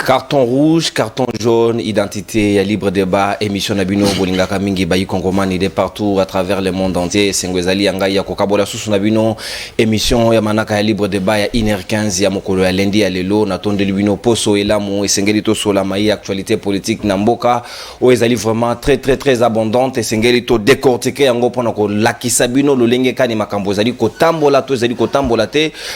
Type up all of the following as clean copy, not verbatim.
Carton rouge, carton jaune, identité, libre débat, émission Nabino, Bolingaka Mingi, Bayi Kongomani, il est partout à travers le monde entier. Sengwezali, Anga, Yakokabola, Sous Nabino, émission Yamanaka, libre débat, ya 1h15, Yamokolo, ya lundi, à Lelo, Naton de Lubino, Poso, Elamu, et Sengelito, Solamaï, actualité politique, Namboka, où ils allaient vraiment très abondante, et Sengelito décortiqué, Ango, Ponako, Laki Sabino, Lolenge Kani Makambo, Zali, Kotambola, Zali, Kotambola,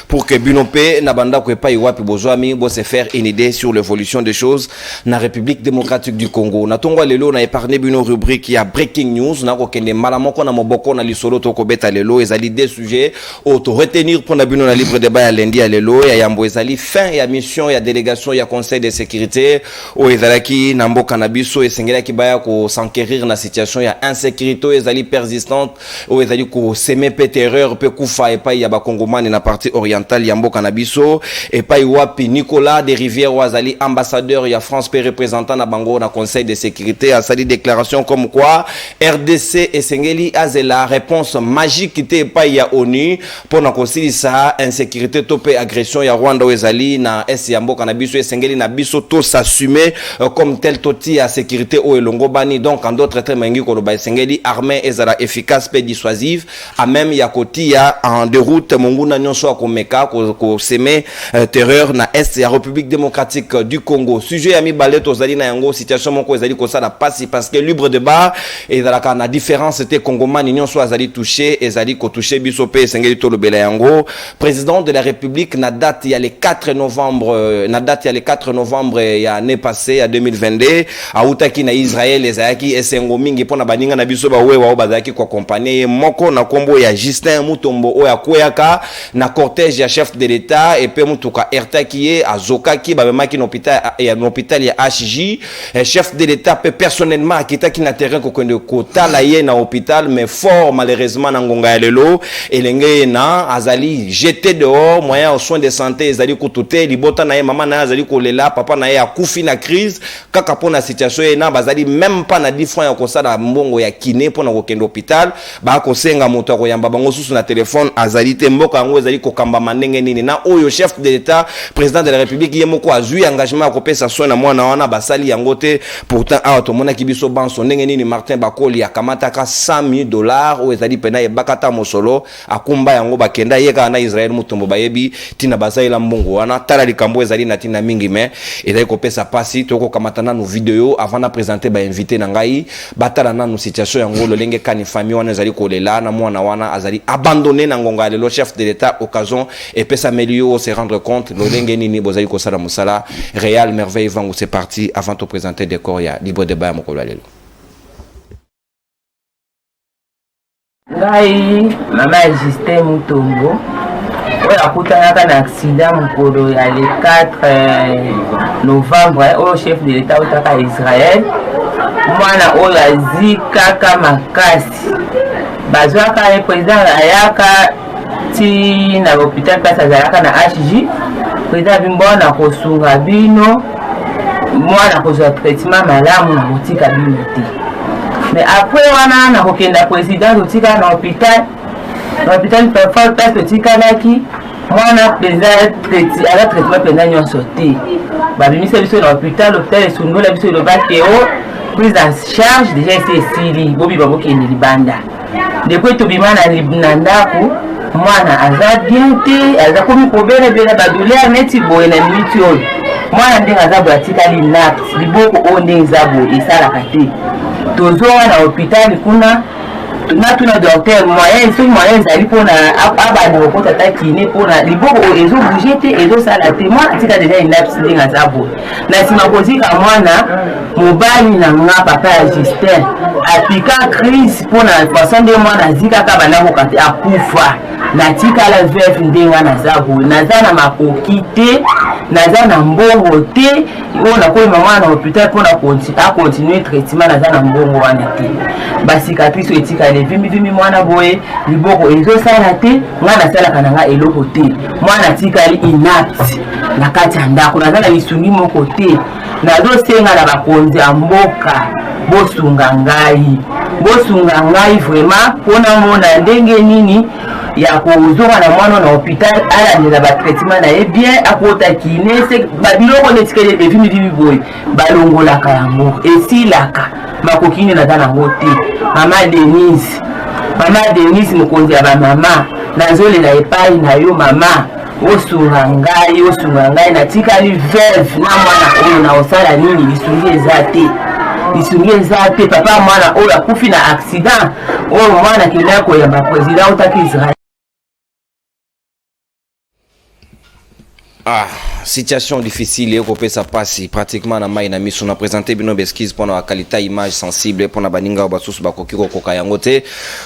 pour que Binope, Nabanda, Kwepa, Iwapi, Bozoami, bo se faire une idée sur l'évolution des choses na République démocratique du Congo. Na tongo lelo na épargné bino rubrique ya breaking news na ko kende malamoko na moboko na lisolo to ko beta lelo ezali des sujets auto retenir pour na bino na libre débat ya lundi ya lelo ya yambo ezali fin ya mission ya délégation ya conseil de sécurité o ezalaki na mboka na biso esengela ki baya ko s'enquérir na situation ya insécurité ezali persistante o ezali ko semer pe terreur pe kufa et pa ya ba kongomani na partie orientale ya mboka na biso et pa iwapi Nicolas de Rivière Wazali ambassadeur ya France pe représentant na bango na conseil de sécurité a sali déclaration comme quoi RDC et Sengeli azela réponse magique qui était pas ya ONU pour na kosilisa insécurité topé agression ya Rwanda ezali na est ya mboka na biso et Sengeli na biso to s'assumer comme tel toti à sécurité o elongo bani. Donc en d'autres termes ngi ko ba Sengeli armée ezala efficace pe dissuasive a même ya koti ya en déroute monguna nyonso akomeka ko semer terreur na est ya République démocratique du Congo. Sujet ami balé tozali na yango situation moko ezali ko sala passi parce que libre débat et la kana différence c'était Congomani nyonso azali touché ezali ko touché biso pe Sengeli to lobela yango. Président de la République na date il y a le 4 novembre ya année passée à 2022 autaki na Israël ezaki esengo mingi pona baninga na biso ba wewa bazaki ko accompagner moko na kombo ya Justin Mutombo o ya koyaka na cortège ya chef de l'État et pe mutuka ertaki azokaki ba maki na hôpital ya HJ chef de l'État peut personnellement kitaki na terrain ko kende kota la ye na hôpital mais fort malheureusement na ngonga ya lelo elenge na azali jeté dehors moyen aux soins de santé ezali kututé libota na ye mama na azali kolela papa na ye akufi na crise kaka pona situation na bazali même pas na 10 francs ya kosala mbongo ya kiné pona ko kende hôpital ba ko senga moto ko yamba bango susu na téléphone azali te mboka yango ezali ko kamba manenge nini na oyo chef de l'État président de la République yemoko azui engagement ko pesa soin na mwana wana basali yango te pourtant ato mona kibiso banso ndenge nini Martin Bakoli akamata ka $100,000 o ezali pena e bakata mosolo akumba yango bakenda yeka na Israël mutombo bayebi tina basaila mbongo wana tala likambo ezali na tina mingi mais ezali ko pesa pasi to ko kamata na no vidéo avant na présenter ba invité na ngai batala na no situation yango lolenge kani famille wana ezali ko lela na mwana wana azali abandonné na ngonga le chef de l'État occasion et pesa melio se rendre compte lolenge nini bozali ko sala musala Réal Merveille Vango c'est parti avant de présenter des corps ya libre débat à mokolo lelo. Ngai mama Justin Mutombo oya kutanaka na accident mokolo ya le 4 novembre au chef de l'État otaka Israël mwana oyo azikaka makasi bazwaka président ayaka ti na hôpital place azalaka na HJ président bimbona kosunga bino mwana kozwa traitement malamu na botika bino te mais après wana na kokenda président otika na hôpital parfois place otika laki mwana président traitement pendant nyonso te babimisa biso na hôpital esundola biso elobaki o prise en charge déjà esili bobi babokende libanda depuis tobima na ndako mwana aza bien te aza komi kobelebele badouleur neti boye na minute oyo mwana ndenge aza boye atikali naps liboko oyo ndenge eza boye esalaka te tozwa na hôpital kuna natuna docteur moyen soki moyen ezali mpona abanda kokota ta kine mpona liboko oyo ezobouge te ezosala te mwana atika deja inaps ndenge aza boye na nsima kozika mwana mobali na nga papa ya Justin apika crise mpona façon nde mwana azikaka bandakoka te akufa natikala veuve ndenge wana aza boye naza na makoki te naza na mbongo te oyo nakoyima mwana na hôpital mpona acontinue traitement naza na mbongo wana te basicatrice etikala evimivimi mwana boye liboko ezosala te nga nasalaka na nga eloko te mwana atikali inapte na kati ya ndako naza na lisungi moko te nazosenga na bakonzi ya mboka bosunga ngai vraiment pona mona ndenge nini ya kozonga na mwana na hôpital alandela batraitement na ye bien akota kine se babiloko netikele bevimidi boye balongolaka yango esilaka makokini naza nango te. Mama Denise mokonzi ya bamama nazolela epai na yo mama osunga ngai natikali veuve na mwana oyo na osala nini lisungi eza te papa mwana oyo akufi na accident oyo mwana kenda koyamba président otaki Israël. Situation difficile et qu'on ça passe pratiquement na mai na miso na présenter bino besquises pour la qualité image sensible pour na baninga basus bakoki ko kokayangote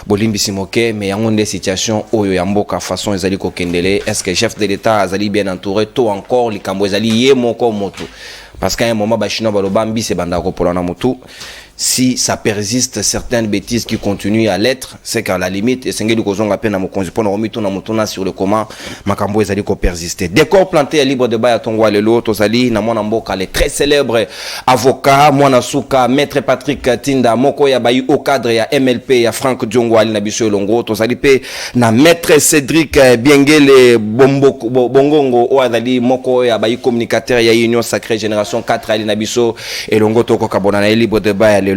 bolimbi simoke mais yango des situations oyo ya mboka façon ezali ko kendele est-ce que chef de l'état azali bien entouré tout encore likambo ezali ye moko moto parce qu'à un moment bachino balobambi c'est bandako pour na motu. Si ça persiste certaines bêtises qui continuent à l'être, c'est qu'à la limite, et c'est que nous avons peine à mon conjugal, on sur le comment Makambo ezali ko persister. Décor planté à libre de Baya Tongwa Lelo, Tozali, Namona Mboka, les très célèbres avocats, Mwana Souka, Maître Patrick Tinda, Moko ya Bayu au cadre, ya MLP, ya Franck Diongo, Ali Nabiso Longo, Tozali P, na Maître Cédric Biengele Bongongo, Oadali, Moko ya Bayu communicateur, ya Union Sacrée Génération 4, Ali Nabiso, et Longo Toko Kabonana, libre de Baya. Les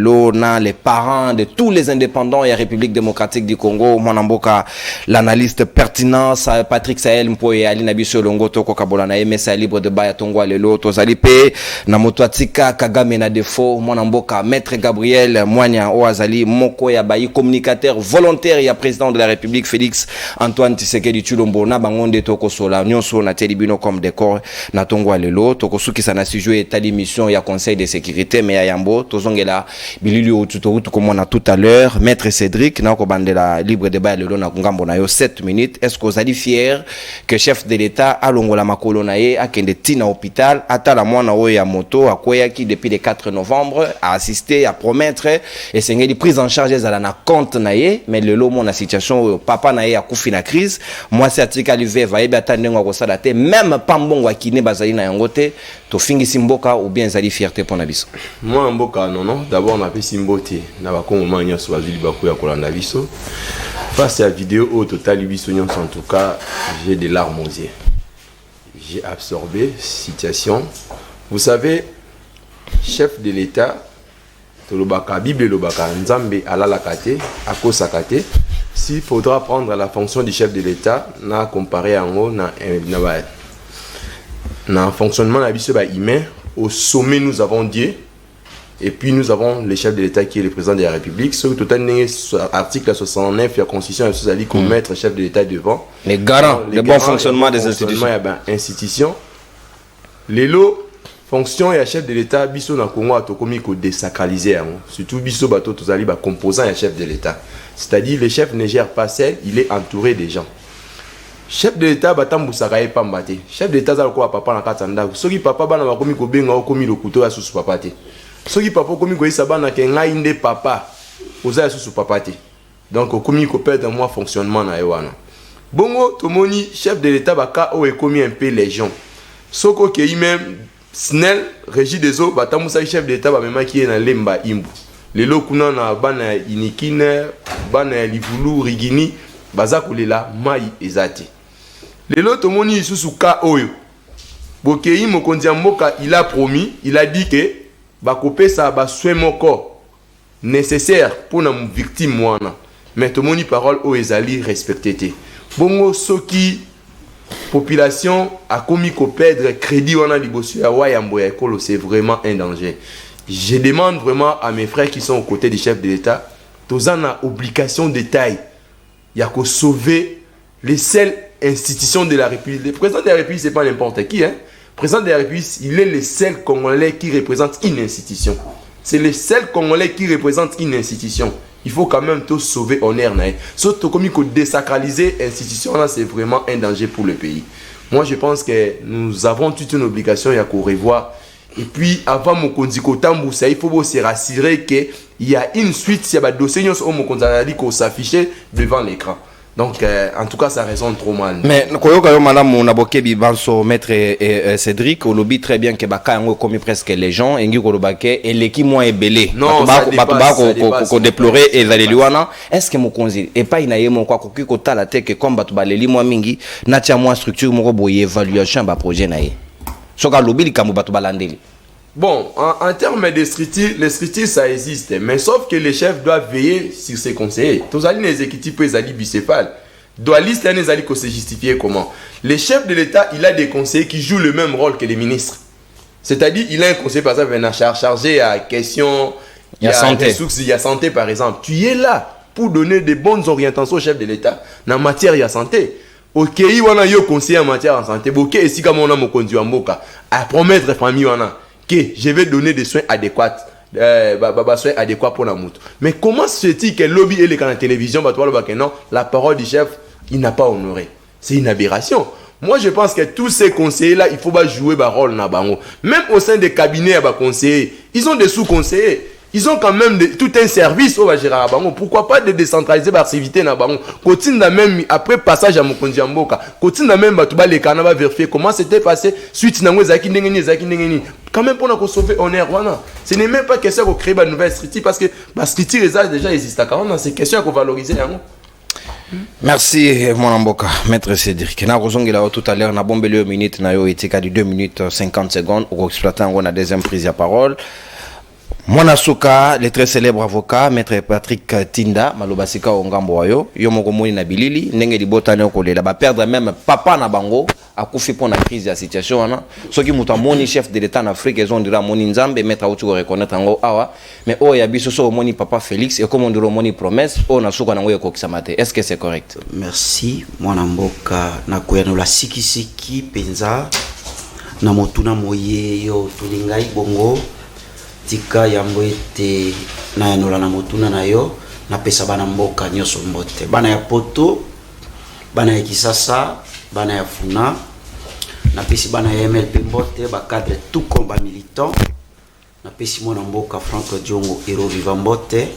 parents de tous les indépendants et la République démocratique du Congo, Mwanamboka, l'analyste pertinence, Patrick Sahel Mpoye, Ali Nabiso Longo Toko Kabolana, MSA libre de Baya Tongwa Lelo, Tozalipe, Namotoatika, Kagame na défaut, Mwanamboka, Maître Gabriel Mwanya Oazali, Moko Yabayi, communicateur volontaire et président de la République, Félix Antoine Tshisekedi Tshilombo, Nabangonde Toko Sola, Nyonso na Telibino comme décor, na Tongwa Lelo, Toko Suki Sanasi joué état d'émission, il y a conseil de sécurité, mais il y a Yambo, Tozongela, Bilili Otuto, comme on a tout à l'heure, Maître Cédric, na la libre débat le na ngambo na yo 7 minutes. Est-ce que vous êtes fier que chef de l'État a longola makolo na ye a kende tina hôpital ata la mwana oyo ya moto akoya qui depuis le 4 novembre a assisté à promettre et c'est une prise en charge za na compte na ye mais le lomo na situation papa na ye a kufi na crise moi c'est atika live va yeba tandengo ko sala te même pambongo akine bazali na yangote to fingi simboka ou bien zali fierté pour na biso moi mboka non d'abord on a fait simboté na ba kongo nyonso bazili bakuya kolanda biso face à la vidéo au total biso nyonso en tout cas j'ai des larmes aux yeux. J'ai absorbé situation. Vous savez, chef de l'État tolobaka Bible lobaka Nzambe alalakate akosakate s'il faudra prendre la fonction du chef de l'État na comparer en na fonctionnement la biso ba humain au sommet nous avons Dieu. Et puis nous avons le chef de l'État qui est le président de la République. Sur le total, article 69 de la Constitution, il allait commettre le chef de l'État devant. Les garants, le bon fonctionnement des institutions. Institutions. Les lots, fonction et le chef de l'État, biso na Congo a tokomi ko désacraliser. Surtout biso bato tozali ba composant et chef de l'État. C'est-à-dire le chef ne gère pas seul, il est entouré des gens. Chef de l'État batambu sakaye pambate. Chef de l'État za ko papa na katanda. Soki papa bana bakomi ko benga komi le couteau ya susu papa te. Soki papa komi ko isa bana ke ngai nde papa oza ya susu papa te. Donc komi ko perdre moi fonctionnement na yoana. Bongo tomoni chef de l'État baka o ekomi un peu légion. Soko ke même Snell régie des eaux batambu sa chef de l'État ba mema ki na lemba imbu. Lelo kuna na bana inikine bana livulu rigini baza kolela mai ezati. Lelo tomoni susu ka oyo. Bokei mokonzi ya mboka il a promis, il a dit que bakopé ça ba soin moko nécessaire pour na victime mwana. Mais tomoni parole o ezali respecté te. Bongo soki population a commis ko perdre crédit wana liboso ya wayambo ya ekolo, c'est vraiment un danger. Je demande vraiment à mes frères qui sont aux côtés du chef de l'État, tozana obligation de taille. Il y a qu'à sauver les seules institutions de la République. Le président de la République, c'est pas n'importe qui. Hein? Le président de la République, il est le seul Congolais qui représente une institution. C'est le seul Congolais qui représente une institution. Il faut quand même tout sauver honneur. Surtout comme il faut désacraliser l'institution, là, c'est vraiment un danger pour le pays. Moi, je pense que nous avons toute une obligation, il y a qu'à revoir. Et puis, avant mon kondiko tamboussa, il faut se rassurer qu'il y a une suite, il y a des dossiers qui s'affichent devant l'écran. Donc, en tout cas, ça résonne trop mal. Mais koyoka yo madame Naboke Bibanso maître Cédric au lobby très bien que baka yango comme presque les gens engi ko lobake et l'équipe moins est belé. Non, ça dépasse. Ko déplorer et les liwana. Est-ce que mon konzi et pas inaye mon quoi ko tala te que comme batu baleli moi mingi na tia moi structure moko boye évaluation ba projet naé. Soka lobby likambo batu balandeli. Bon, en termes de structure, les structures, ça existe. Mais sauf que les chefs doivent veiller sur ses conseillers. Tous les exécutifs, les alliés bicéphales. Doit liste les alliés se justifier comment? Le chef de l'État, il a des conseillers qui jouent le même rôle que les ministres. C'est-à-dire, il a un conseiller, par exemple, chargé à question... Il y a santé. Il y a santé, par exemple. Tu es là pour donner de bonnes orientations au chef de l'État. Dans la matière, il y a santé. Ok, il y a un conseiller en matière de santé. Ok, et si comme on a mon conduit en moka, à promettre famille, on a. Que je vais donner des soins adéquats, soins adéquats pour la moto. Mais comment se fait-il que le lobby et les canaux de télévision, non, la parole du chef, il n'a pas honoré? C'est une aberration. Moi, je pense que tous ces conseillers-là, il faut pas jouer leur rôle. Même au sein des cabinets, conseillers, ils ont des sous-conseillers. Ils ont quand même tout un service au Bajira Bango. Pourquoi pas de décentraliser l'activité na Bango? Continue même après passage à Mokondi Amboka. Continue même Batouba les canaux vérifier comment c'était passé suite na Zaki Nengeni. Quand même pour nous sauver honneur wana. Ce n'est même pas question de créer une nouvelle structure parce que la structure déjà existe à 40 ans. C'est question de valoriser. Merci mon amboka maître Cédric. Na kozongela tout à l'heure na bombele minute na yo etika di 2 minutes 50 secondes ou exploiter on a deuxième prise de parole. Mwanasuka, le très célèbre avocat, maître Patrick Tinda, malobasika ongambo wayo, yo moko moni na bilili, ndenge di botane okolela, ba perdre même papa na bango, akufi pour la crise de la situation wana. Soki muta moni chef de l'État en Afrique, ils ont dira moni nzambe, maître autu ko reconnaître ngo awa, mais o ya biso so moni papa Félix et comme on dira moni promesse, o na suka nango yeko kisamate. Est-ce que c'est correct? Merci, mwana mboka na koyano la sikisiki penza na motuna moye yo tuningai bongo. Tika yambo ete na yanola na motuna na yo na pesa bana mboka nyoso mbote bana ya poto bana ya kisasa bana ya funa na pesi bana ya MLP mbote ba cadre tout combat militant na pesi mona mboka Franck Diongo héros vivant mbote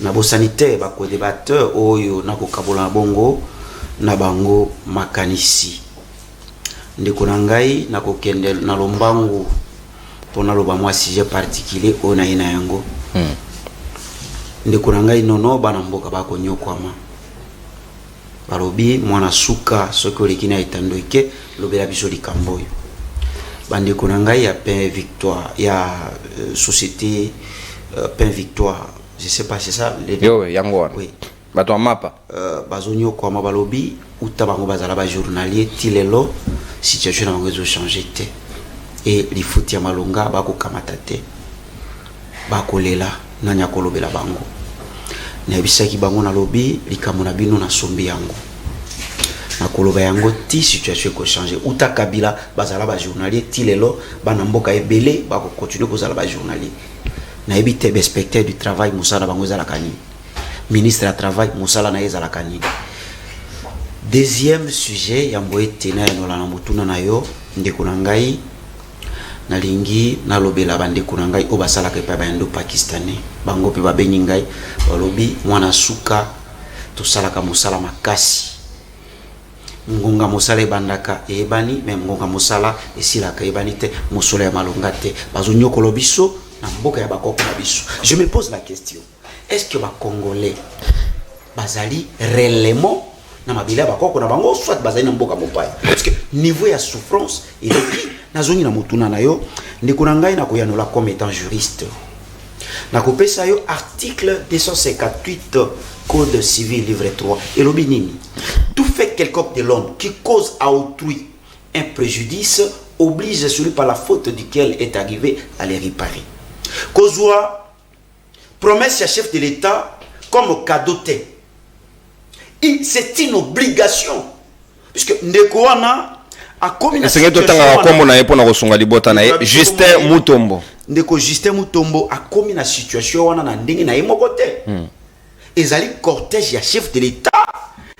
na bo sanitaire ba ko débatteur oyo na ko kabola bongo na bango makanisi ndeko na ngai na ko kende na lombangu pour na loba moi sujet particulier ona ina yango ndeko na ngai nono bana mboka bako nyokwama balobi mwana suka soki olikina itandoike lobela biso likamboyo bandeko na ngai ya Pain Victoire ya société Pain Victoire je sais pas c'est ça les yo yango oui bato mapa bazonyo kwa mabalobi utabango bazala ba journalier tilelo situation na bango zo changer te et les fouti ya malonga bako kamata te bako lela nanya kolobela bango na bisaki bango na lobi likambo na bino na sombi yango na koloba yango ti situation ko changer uta kabila bazala ba journalier tilelo bana mboka ebele bako continuer kozala ba journalier na ebite inspecteur du travail musala bango zala kani ministre du travail musala na ezala kani. Deuxième sujet yambo etena no la mutuna na yo ndeko na ngai na lingi na lobela bandeko na ngai obasala ke pa bando pakistanais bango pe ba beni ngai balobi mwana suka to sala ka musala makasi ngonga musala bandaka ebani même ngonga musala esila ka ebani te musolo ya malonga te bazo nyokolo biso na mboka ya bakoko na biso. Je me pose la question, est-ce que ba congolais bazali réellement na mabila bakoko na bango soit bazali na mboka mopaya parce que niveau ya souffrance et nazongi na mutuna na yo ndeko na ngai na koyanola comme étant juriste na kopesa yo article 258 code civil livre 3 et lobinini tout fait quelconque de l'homme qui cause à autrui un préjudice oblige celui par la faute duquel est arrivé à les réparer. Kozwa promesse ya chef de l'État comme cadeau te. C'est une obligation puisque ndeko wana a commis na Justin Mutombo ndeko Justin Mutombo a commis na situation wana na ndenge na yemoko te ezali cortège ya chef de l'État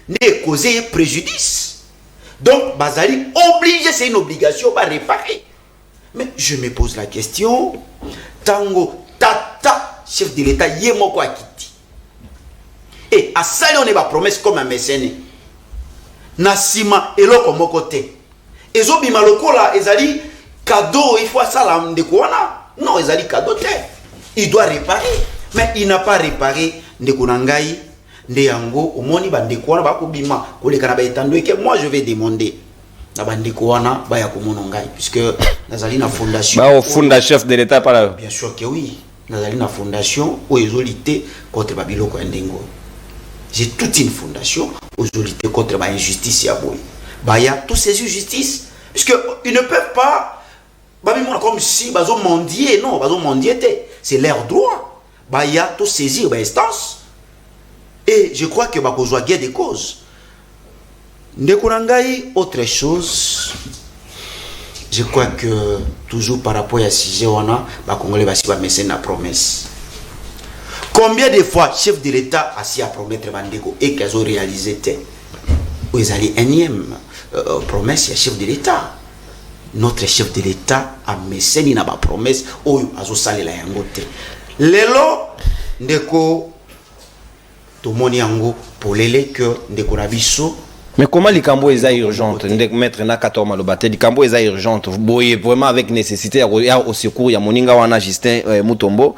ne causé préjudice donc bazali obligé, c'est une obligation à réparer. Mais je me pose la question, tango tata chef de l'État yemoko akiti et a sali on ba promesse comme un mécène na sima eloko moko te ezobima lokola ezali cadeau il faut ça la ndeko wana non ezali cadeau te il doit réparer mais il n'a pas réparé ndeko na ngai nde yango omoni ba ndeko wana ba kobima kolekana ba etando que moi je vais demander na ba ndeko wana ba ya komona ngai puisque nazali na fondation ba au fond chef de l'état par là bien sûr que oui nazali na fondation o ezolité contre ba biloko ya ndengo. J'ai toute une fondation aujourd'hui contre l'injustice. Il y a tous ces injustices. Puisqu'ils ne peuvent pas. Comme si ils ont mendié. Non, ils ont mendié. C'est leur droit. Il y a tout saisir l'instance. Et je crois que vous avez des causes. Autre chose. Je crois que toujours par rapport à ce sujet, les Congolais vont mettre la promesse. Combien de fois chef de l'État a si à promettre Bandeko et qu'ils ont réalisé ils allaient énième promesse à chef de l'État. Notre chef de l'État a messé na ba promesse oyo azosala la yango te. Lelo ndeko tomoni yango polele que ndeko na biso. Mais comment les cambo est urgente ndeko mettre na 14 malobate les cambo est urgente boye vraiment avec nécessité au secours ya moninga wana Justin Mutombo.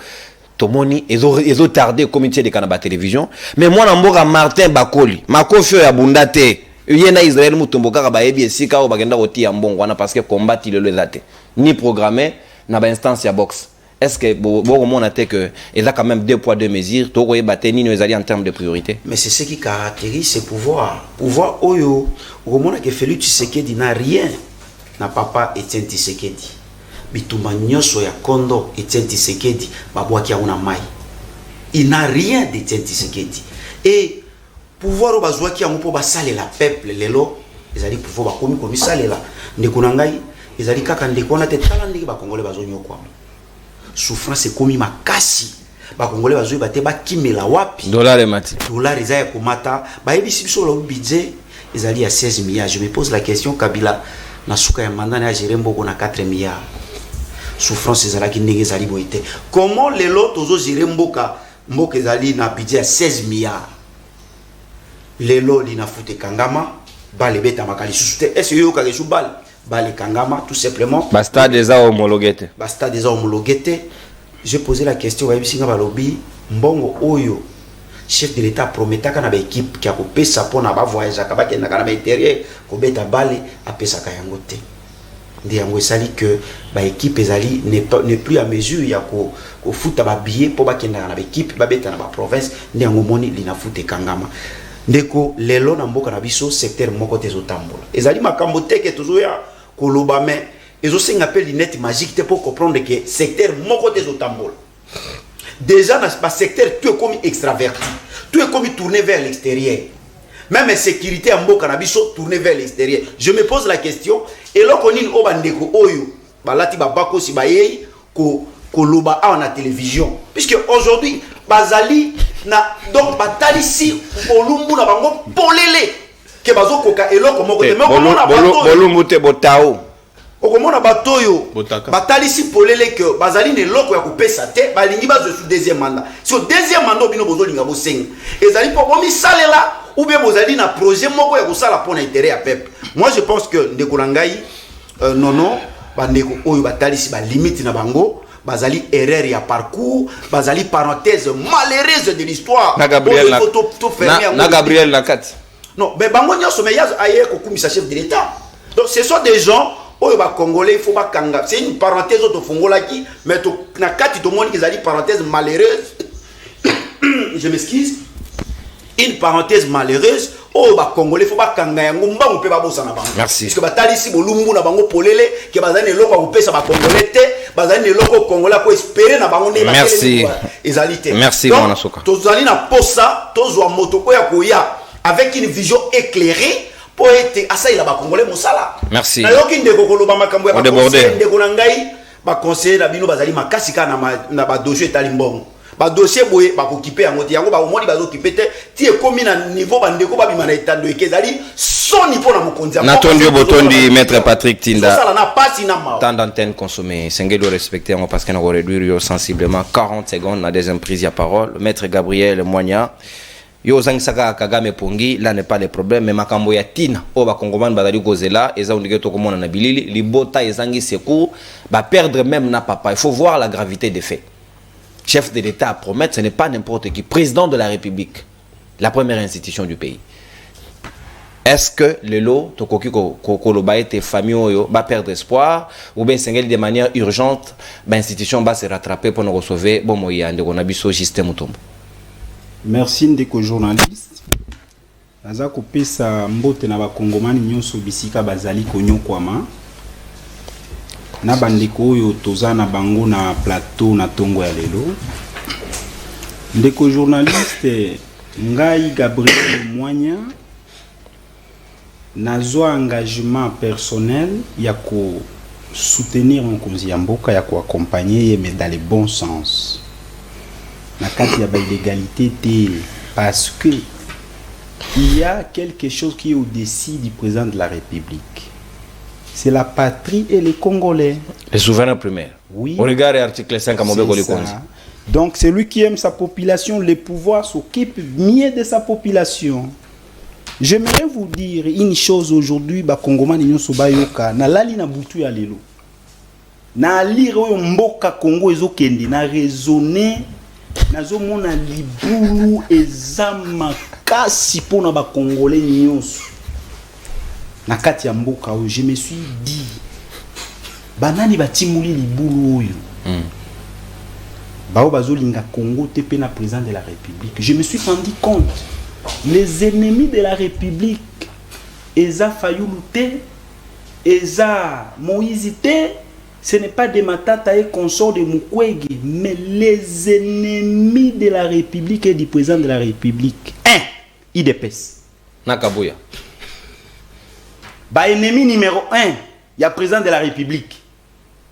Tomoni ezo tardé comité de Canada télévision mais moi na mboka Martin Bakoli makofio ya bundate yena Israël Mutombo kaka ba ebi esika o bagenda kotia mbongo wana parce que combat il le zate ni programmé na ba instance ya boxe. Est-ce que bon on a été que il a quand même 2 poids 2 mesures to ko yebate ni nous allons en termes de priorité. Mais c'est ce qui caractérise ce pouvoir oyo au moment que Félix Tshisekedi n'a rien na papa Etienne Tshisekedi bituma nyoso ya kondo Etienne Tshisekedi babwaki ya una mai il n'a rien d'Etienne Tshisekedi et pouvoir bazwaki ya mpo basale la peuple lelo ezali pouvoir bakomi komi salela ndeko na ngai ezali kaka ndeko na te tala ndiki bakongole bazonyo kwa souffrance komi makasi bakongole bazoyi bate bakimela wapi dollar ezaya komata bayebisi biso lo budget ezali ya 16 milliards. Je me pose la question Kabila na suka ya mandana ya Jerembo na 4 milliards. Souffrance ezalaki ndenge ezali boite. Comment lelo tozo gérer mboka ezali na budget à 16 milliards. Lelo lina fute kangama bale beta makali susute est-ce yo ka kesu bale kangama tout simplement basta déjà homologué. J'ai posé la question wa bisinga balobi mbongo oyo chef de l'état prometaka na ba équipe qui a kopesa pona ba voyage akabaki na kana ba intérieur ko beta bale apesa ka yango te. Ndi yango esali que ba équipe ezali n'est plus à mesure ya ko futa ba billet po ba kenda na ba équipe ba beta na ba province ndi yango moni lina fute kangama ndeko lelo na mboka na biso secteur moko te zotambola ezali makambo te ke tozoya koloba mais ezosenga pe lunette magique te pour comprendre que secteur moko te zotambola déjà dans ce secteur tout est comme extraverti tout est comme tourné vers l'extérieur. Même la sécurité en mboka na biso tourner vers l'extérieur. Je me pose la question et là qu'on o bandeko oyo balati babako si bayei ko loba en la télévision puisque aujourd'hui bazali na donc batalisi bolumbu na bango polele ke bazo koka eloko moko te mais bolumbu te botao okomona batoyo batalisi polele que bazali ne loko ya kopesa te balingi bazo sous deuxième mandat sur deuxième mandat bino bozolinga bosenga ezali po bomi salela ou bien bozali na projet moko ya kosala pona intérêt ya peuple. Moi je pense que ndeko nangai non bandeko oyo batalisi ba limite na bango bazali erreur ya parcours bazali parenthèse malheureuse de l'histoire na Gabriel na Gabriel Nakati non mais bango nyoso mais ya aye ko kumisa chef de l'état. Donc ce sont des gens oyo ba congolais il faut ba kanga c'est une parenthèse to fongolaki mais to na kati to moni qu'ils ali parenthèse malheureuse je m'excuse une parenthèse malheureuse oh ba congolais faut ba kanga yango mbango pe ba bosa na bango merci parce que batali si bolumbu na bango polele ke bazali eloko ko pesa ba congolais te bazali eloko congolais ko espérer na bango ne ba ezalité merci mon soka tozali na posa tozwa moto ko ya koya avec une vision éclairée pour être asa ba congolais mosala merci na yoki ndeko ko loba makambo ya ba conseiller ndeko na ngai ba conseiller na bino bazali makasi kana na ba dossier tali mbongo ba dossier boye ba ko kiper yango te yango ba omoni bazo kiper te ti ekomi na niveau bandeko ba bima na etando ekezali son niveau na mokonzi na tondi botondi maître Patrick Tinda ça na pasi na ma temps d'antenne consommé sengelo respecter parce qu'on va réduire sensiblement 40 secondes la deuxième prise de parole maître Gabriel Moigna yo zangisaka Kagame pongi, là n'est pas le problème, mais makambo ya tina o ba kongomani bazali kozela eza ondike to komona na bilili libota ezangi secours ba perdre même na papa. Il faut voir la gravité des faits. Chef de l'État à promettre, ce n'est pas n'importe qui, président de la République, la première institution du pays. Est-ce que le lot tokoki koloba ete famille oyo ba perdre espoir ou bien sengeli de manière urgente ba institution ba se rattraper pour nous sauver bon moya ndeko na biso système mutombo. Merci ndeko journaliste. Naza kopesa mbote na bakongomani nyonso bisika bazali konyokwama. Na bandeko oyo toza na bango na plateau na tongo ya lelo. Ndeko journaliste ngai Gabriel Mwanya nazo engagement personnel ya ko soutenir mokonzi ya mboka ya ko accompagner mais dans le bon sens. Na kati ya ba illégalité té parce que il y a quelque chose qui est au-dessus du président de la République. C'est la patrie et les Congolais. Le souverain primaire. Oui. On regarde l'article 5 à Mobeko Likonzi. Donc celui qui aime sa population, le pouvoir s'occupe mieux de sa population. J'aimerais vous dire une chose aujourd'hui, ba Kongomani nyonso bayoka na lali na butu ya lelo. Na lire oyo mboka Congo ezokende na raisonner nazo mona libulu eza makasi pona ba Congolais nyonso. Na kati ya mboka oyo je me suis dit banani batimuli libulu oyo. Bao bazolinga Congo te pe na président de la République. Je me suis rendu compte les ennemis de la République, Eza Fayoulou te, Eza Moïse te, ce n'est pas des Matata et consorts de Mukwege, mais les ennemis de la République et du président de la République. IDPS. Nakabuya. Bah, ennemi numéro 1, il y a président de la République.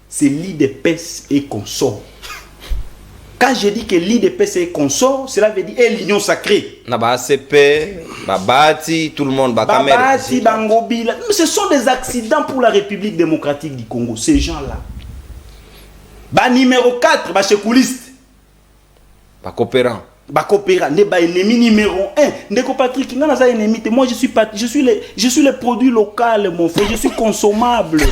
C'est l'IDPS et consorts. Quand je dis que l'IDPS est consort, cela veut dire l'union sacrée. Naba ACP, Babati, tout le monde, Babati, Bangobila. Ce sont des accidents pour la République démocratique du Congo, ces gens-là. Bah, numéro 4, bah, chekouliste. Bah, coopérant. Bah, coopérant. Ne bah, ennemi numéro 1. Ndeko Patrick, non, ça ennemi. Moi, je suis le produit local, mon frère. Je suis consommable.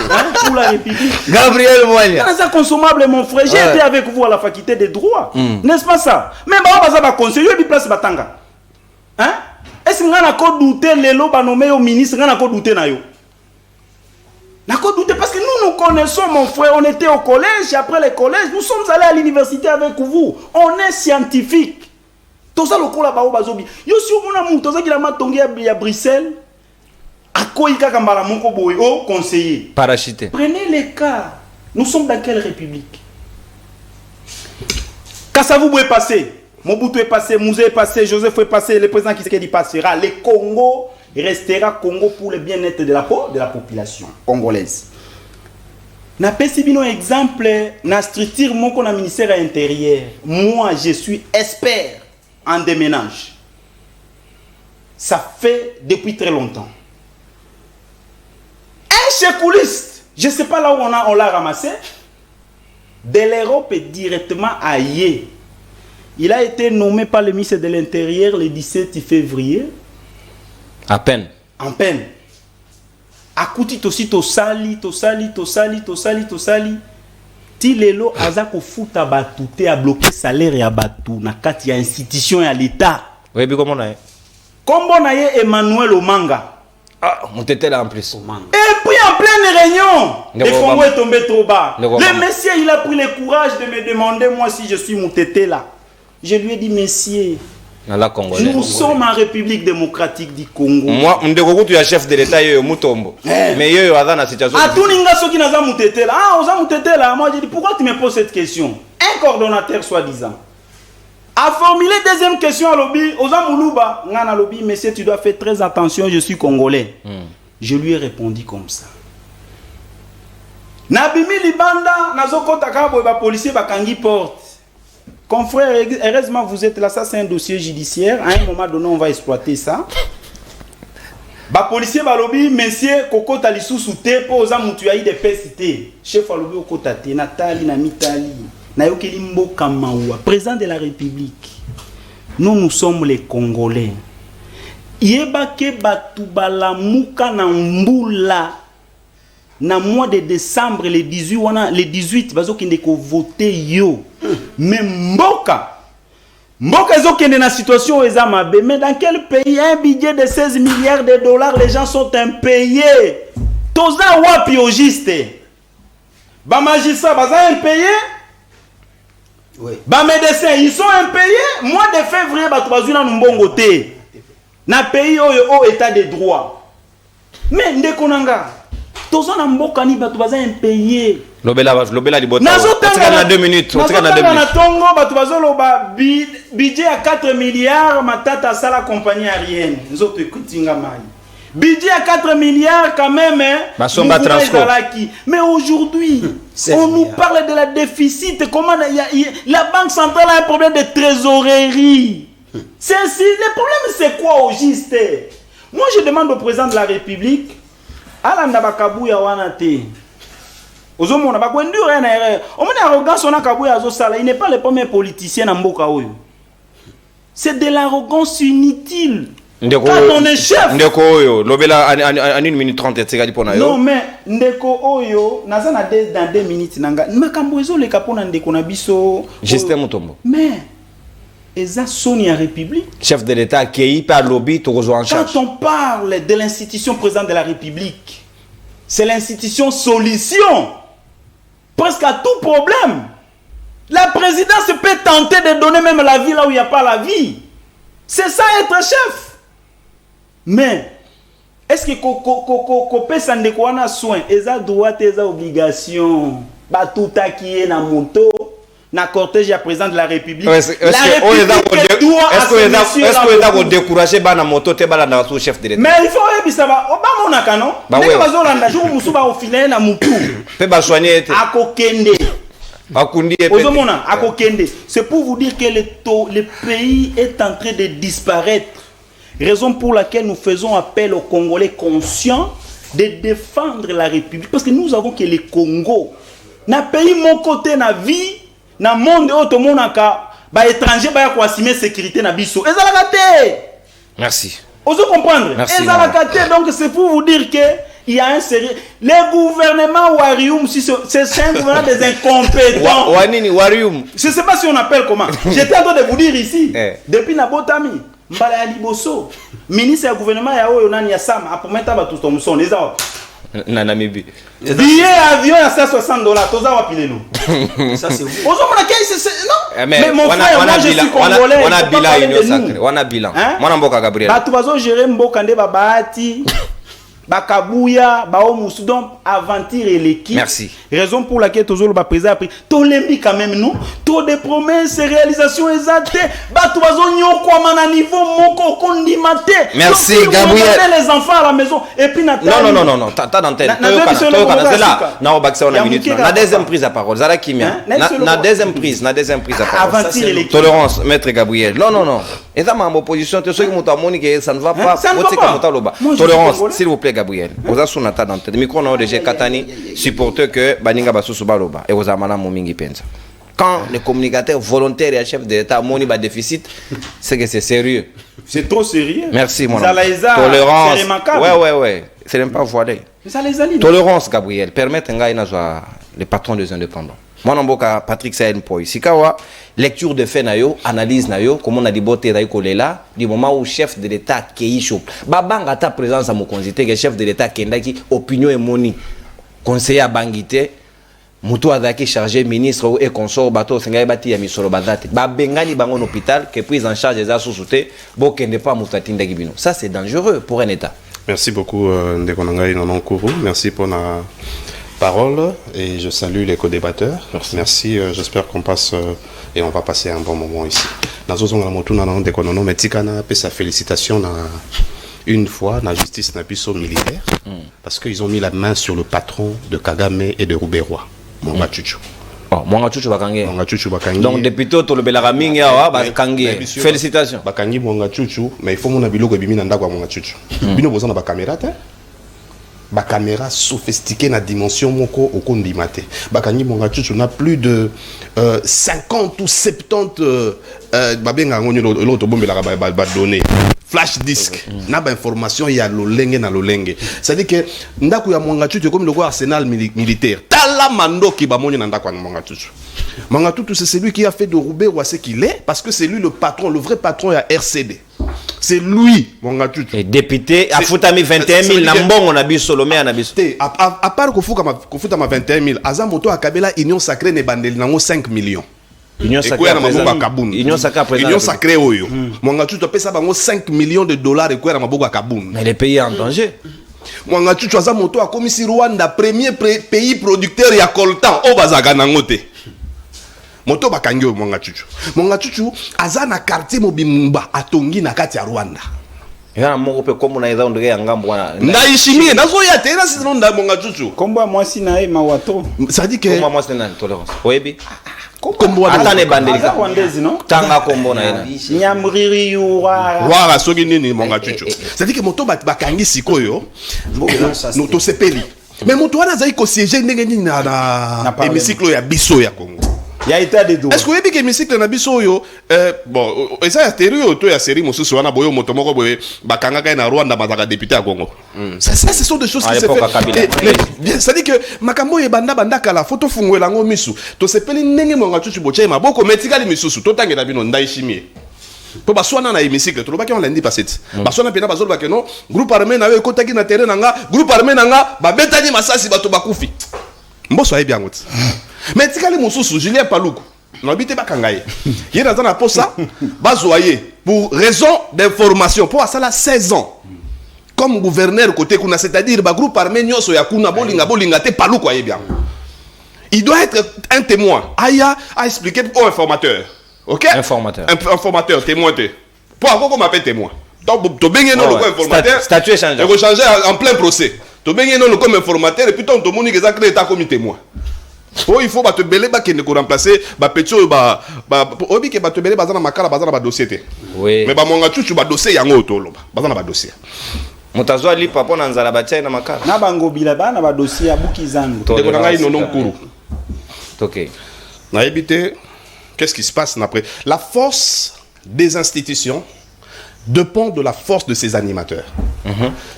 Hein, pour la République. Gabriel Mwanya. C'est consommable, mon frère. J'ai été avec vous à la faculté des droits. N'est-ce pas ça? Mais on va conseiller, il place Batanga. Hein? Est-ce qu'on a encore douté les lots nommés au ministre? On a encore douté na yo. On a encore douté parce que nous connaissons, mon frère. On était au collège, après le collège, nous sommes allés à l'université avec vous. On est scientifique. Tout ça, le coup là-bas, bazobi. Yo si on a monté, qui l'a matongué à Bruxelles. Conseiller. Parachuté. Prenez les cas. Nous sommes dans quelle république? Kassavou est passé, Mobutu est passé, Mouzé est passé, Joseph est passé, le président Tshisekedi passera. Le Congo restera Congo pour le bien-être de la population congolaise. Na pesibino exemple na structure moko na ministère intérieur. Moi je suis expert en déménage. Ça fait depuis très longtemps. Un chekouliste, je ne sais pas là où on l'a ramassé, de l'Europe directement à Yé. Il a été nommé par le ministre de l'Intérieur le 17 février. À peine. En peine. Akouti tosi tosali. Ti lelo azako futa batute a bloqué salaire ya batu na kati ya institution ya l'État. Oui, puis comment on a? Kombo na ye Emmanuel Omanga. Ah, on était là en plus. Et puis en pleine réunion, le Congo est tombé trop bas. Le monsieur, il a pris le courage de me demander, moi, si je suis Moutété là. Je lui ai dit, monsieur, nous sommes en République démocratique du Congo. Moi, tu es chef de l'État, Moutombo. Mais il y a une situation. Ah, tout le monde qui n'a Moutété là. Ah, on a Moutété là. Moi, je dis, pourquoi tu me poses cette question? Un coordonnateur, soi-disant, a formulé deuxième question à lobby, aux Amoulouba, Ngana lobby, monsieur, tu dois faire très attention, je suis congolais. Je lui ai répondu comme ça. Nabimi Libanda, Nazoko Takabo, ba policier, ba Kangi porte. Confrère, heureusement vous êtes là, ça c'est un dossier judiciaire. À un moment donné, on va exploiter ça. Ba policier, ba lobby, monsieur, Koko Talisou Souté, pour aux Amoutuaï de PCT. Chef à lobby, Okotate, Natali, Namitali. Nayoki Limbo Kamaoua, président de la République. nous sommes les Congolais. Yebake batubala muka na mbula na mois de décembre le 18 bazokende ko voter yo. Mais mboka ezokende na situation eza mabe. Mais dans quel pays un budget de 16 milliards de dollars les gens sont impayés? Toza wapi au juste? Ba magistrat baza impayés? Oui. Ba médecins ils sont impayés? Mois de février batu bazuna mbongo te. Na pays au état de droit. Mais ndeko nanga toza na mboka ni batu baza impayés. Lobela libota. Na 2 minutes. Na tongo batu bazoloba budget à 4 milliards matata sala compagnie aérienne. Nzoto ekutinga mai. Budget à 4 milliards quand même mais aujourd'hui on nous parle de la déficit. Comment la banque centrale a un problème de trésorerie. Le problème c'est quoi au juste? Moi je demande au président de la République alanda bakabuya wana te. Ozomona bakwendura na erreur. Omona arrogance on a kabuya azosala, il n'est pas le premier politicien na mboka oyo. C'est de l'arrogance inutile. Quand on est chef. Ndeko oyo lobela en 1 minute 30 etikali pona yo. Non mais ndeko oyo naza na dans 2 minutes nanga. Makambo ezoleka pona ndeko na biso. Justin Mutombo. Mais eza Sonia République. Chef de l'État qui par lobby to en charge. Quand on parle de l'institution président de la République, c'est l'institution solution presque à tout problème. La présidence peut tenter de donner même la vie là où il n'y a pas la vie. C'est ça être chef. Mais est-ce que kopé sandeko wana soin eza droit eza obligation ba tout takier na moto na cortège à président de la République. Est-ce que vous décourager bana moto te bala na sous chef de l'État? Mais il faut ebisa ba obamona kano ndenge bazolanda jour musuba ofile na mutu pe ba soigner te akokende akundi e ozomona akokende. C'est pour vous dire que le pays est en train de disparaître. Raison pour laquelle nous faisons appel aux Congolais conscients de défendre la République. Parce que nous avons que le Congo. Na pays mon côté na vie, na monde autre monde ka ba étranger ba ko assumer sécurité na biso. Ezalaka te. Merci. Oso comprendre. Ezalaka te. Donc c'est pour vous dire que il y a un sérieux. Le gouvernement Warium, si c'est un gouvernement des incompétents. Wanini Warium. Je ne sais pas si on appelle comment. J'étais en train de vous dire ici, depuis Nabotami, Mbala ya Liboso, ministre du gouvernement ya Oyo Nani ya Sam, a promettre à tout ton son, les gens. Namibi. Billet avion à $160, toza wapile nous. Ça c'est vous. Non. Mais mon frère, moi je suis congolais. On a bilan union sacrée. On a bilan. Moi Mboka Gabriel. Ba tubazo gérer Mboka nde babati. Bakabuya, Baomusu, donc aventure et l'équipe. Merci. Raison pour laquelle Tozolo ba président a pris. Tolembi quand même nous. Taux de promesses et réalisations exactes. Batubazo nyoko mana niveau moko kondimate. Merci donc, Gabriel. Les enfants à la maison et puis Nathalie. Non. T'as d'antenne. C'est là. Na obaksa on a minute. La deuxième prise à parole. Zala Kimia. Na deuxième prise à parole. Aventure et l'équipe. Tolérance, maître Gabriel. Non. Et ça ma opposition, tu sais que Moutamoni que ça ne va pas. Tolérance, s'il vous plaît Gabriel. Vous avez son attaque d'antenne. Micro na ODG Katani supporter que Baninga Basusu Baloba et vous amana Momingi Penza. Quand le communicateur volontaire et chef de l'État moni ba déficit, c'est que c'est sérieux. C'est trop sérieux. Merci mon ami. Tolérance. C'est remarquable. Ouais. C'est même pas voilé. Ça les allie. Tolérance Gabriel. Permettre un gars les patrons des indépendants. Moi Namboka Patrick Sahen Poi. Sikawa lecture de fait nayo, analyse nayo, comme on a dit boté d'ailleurs kolela, du moment où chef de l'État qui chaud. Babanga ta présence à mon consité que chef de l'État qui ndaki opinion et moni. Conseiller à Bangité, Moutou Adaki chargé ministre et consort bateau Sengai Bati ya misolo badate. Ba bengani bangon hôpital que prise en charge des associés, bo kende pas Moutatinda Gibino. Ça c'est dangereux pour un État. Merci beaucoup Ndekonangai Nanonkuru. Merci pour la parole et je salue les co-débatteurs. Merci, j'espère qu'on passe et on va passer un bon moment ici. Nazozonga motuna na Ndekonono metikana pe sa félicitation na une fois la justice na biso militaire parce qu'ils ont mis la main sur le patron de Kagame et de Rouberois, Mwanga Chuchu. Oh, Mwanga Chuchu bakangi. Mwanga Chuchu bakangi. Donc depuis tout le belaka mingi awa bakangi. Félicitations. Bakangi Mwanga Chuchu, mais il faut mon biloko bimi na ndako Mwanga Chuchu. Bino bozana ba caméra te. ba caméra sophistiquée na dimension moko okondimate bakangi monga chuchu na plus de 50 ou 70 babenga ngoni l'autre bombe la ba donner flash disk na ba information ya lolenge na lolenge, c'est à dire que ndako ya monga chuchu comme le roi arsenal militaire tala mandoki ba moni na ndako ya monga chuchu. Monga chuchu c'est celui qui a fait de Roubaix ou ce qu'il est, parce que c'est lui le patron, le vrai patron ya RCD. C'est lui, mon gars. Et député, à Foutami 21 000, Nambon, on a bu Solomé, on a bu. À part que Foutama 21 000, Azamoto a Kabela, Union Sacrée, ne bandel, nango 5 millions. Union Sacrée, Union Sacrée, Union Sacrée, Oyo. Mon gars, tu payes ça, 5 millions de dollars et quoi, à Kaboun. Mais les pays en danger. Mon gars, tu as Azamoto a commis si Rwanda, premier pays producteur, il y a coltan, au Bazaga Nangote. Moto bakangyo monga chuchu azana quartier mobimba atongi na kati ya Rwanda yana mongo pe komo na eza ndege ya ngambo wana ndaishimie nazo ya tena sino nda monga chuchu kombo moi si na mawato ça dit que kombo moi c'est na tolérance oyebi kombo atane bandelika rwandaise non tanga kombo na yana nyamriri yuwa wara soki nini monga chuchu ça dit que moto bakangi sikoyo no to sepeli mais moto wana zai ko siéger ndenge nini na hémicycle ya biso ya Congo. Il y a état de droit. Est-ce que vous avez dit que l'hémicycle na biso yo bon et ça stéréo to ya série mosusu wana boyo moto moko boye bakanga kai na Rwanda bazaka député à Congo. Ça ce sont des choses qui se fait. Ça dit que makambo ye banda kala photo fungwela ngo misu to sepeli ndenge monga chuchu bochai maboko metikali misusu to tangela bino ndaishimie. Po baswana na hémicycle to lobaki on lundi passé. Baswana pena bazolo bakeno groupe armé na yo kotaki na terrain nanga groupe armé nanga babetani masasi bato bakufi. Mboso ayebi yango. Mais tikali mosusu Julien Paluku n'habite bakangaye yena zana posa bazoyer pour raison d'information pour ça 16 ans comme gouverneur côté kuna, c'est-à-dire ba groupe armé nyoso ya kuna bolinga te Paluku ayebi yango. Il doit être un témoin. Aya a expliqué pour informateur. OK? Informateur, témoin te. Pour encore qu'on m'appelle témoin. Donc to benye non le comme informateur. Statut échangé. Il faut changer en plein procès. To benye non le comme informateur et puis ton moni que ça crée état comme témoin. Oh, il faut te belé ba kene ko remplacer ba petio ba obi ke ba te belé bazana makala bazana ba dossier te. Oui. Mais ba monga chuchu ba dossier yango toloba. Bazana ba dossier. Mutazwa li papa na nzala batia na makala. Na bango bila bana ba dossier abuki zangu. Ndeko na ngai nono nkuru. OK. Na ebité qu'est-ce qui se passe après? La force des institutions dépend de la force de ses animateurs.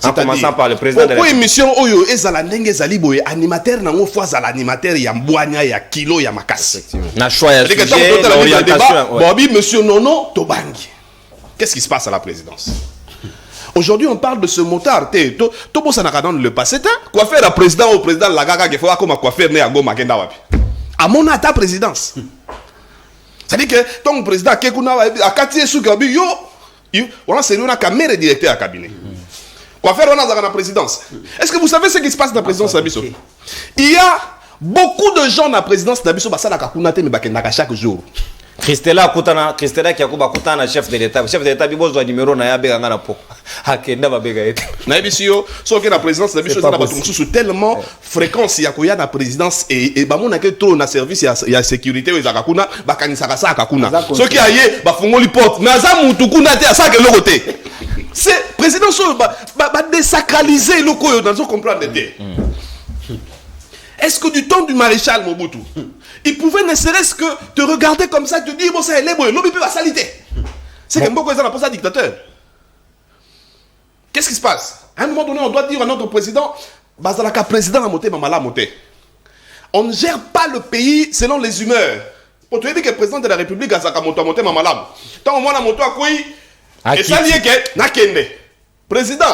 En commençant par le président de la République. Émission oyo ezala ndenge ezali boye animateur nango fois za l'animateur ya mbwanya ya kilo ya makasi. Na choix ya sujet, l'orientation. Bobi monsieur Nono Tobangi. Qu'est-ce qui se passe à la présidence? Aujourd'hui on parle de ce motard to bossa na dans le passé quoi faire la président au président Lagaga qui faut comme quoi faire né à Goma kenda wapi. À mon ata présidence. C'est-à-dire que ton président Kekuna a kati sukabi yo on a c'est une caméra directeur à cabinet. Quoi faire on a dans la présidence? Est-ce que vous savez ce qui se passe dans la présidence d'Abisso? Il y a beaucoup de gens dans la présidence d'Abisso basala kakunate mais bakendaka chaque jour. Christella qui a kutana chef de l'état bibozo numéro na ya bega ngana po. Akenda ba bega ete. Na ebisio so que la présidence d'Abisso na bato mususu tellement fréquence ya koya na présidence et ba mona ke trop na service ya sécurité we zakakuna bakanisaka sa kakuna. So qui aye ba fungoli porte na za mutu kuna te asa ke lokote. C'est président so ba désacraliser le koyo dans son comprendre de. Est-ce que du temps du maréchal Mobutu, il pouvait ne serait-ce que te regarder comme ça, te dire bon ça est bon, l'homme peut la salité. C'est que beaucoup n'a pas ça dictateur. Qu'est-ce qui se passe? À un moment donné, on doit dire à notre président, Bazalaka président a monté, Mamala a monté. On ne gère pas le pays selon les humeurs. Pour te dire que le président de la République a monté, Mamala. Tant au moins la moto a quoi? Et ça lié que n'a kende. Président,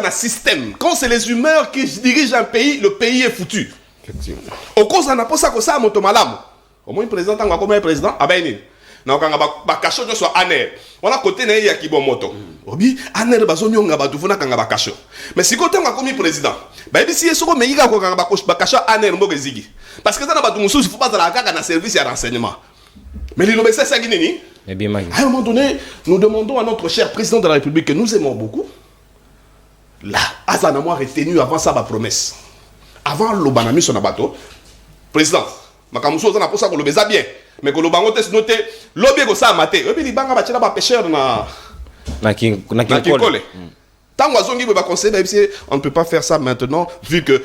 système. Quand c'est les humeurs qui dirigent un pays, le pays est foutu. Au cause on a pas ça que ça moto malam. Au moins le président tant comme un président a ben na okanga ba kasho jo so aner. On a côté na ya kibo moto. Obi aner bazonyo nga batu funa kanga ba kasho. Mais si côté nga comme président, ba ebi si esoko meyiga ko kanga ba kasho aner mboge zigi. Parce que ça na batu mususu faut pas la kaka na service ya renseignement. Mais l'ilobé c'est ça guineni. À un moment donné, nous demandons à notre cher président de la République que nous aimons beaucoup. Là, Azana moi retenu avant ça ma promesse. Avant le banami son abato, président, makamuso za na posa ko le beza bien, mais ko le bango te noté lobby ko ça maté. Et puis li banga ba tshela ba pêcheur na kinkole. Tant qu'on conseil, on ne peut pas faire ça maintenant, vu que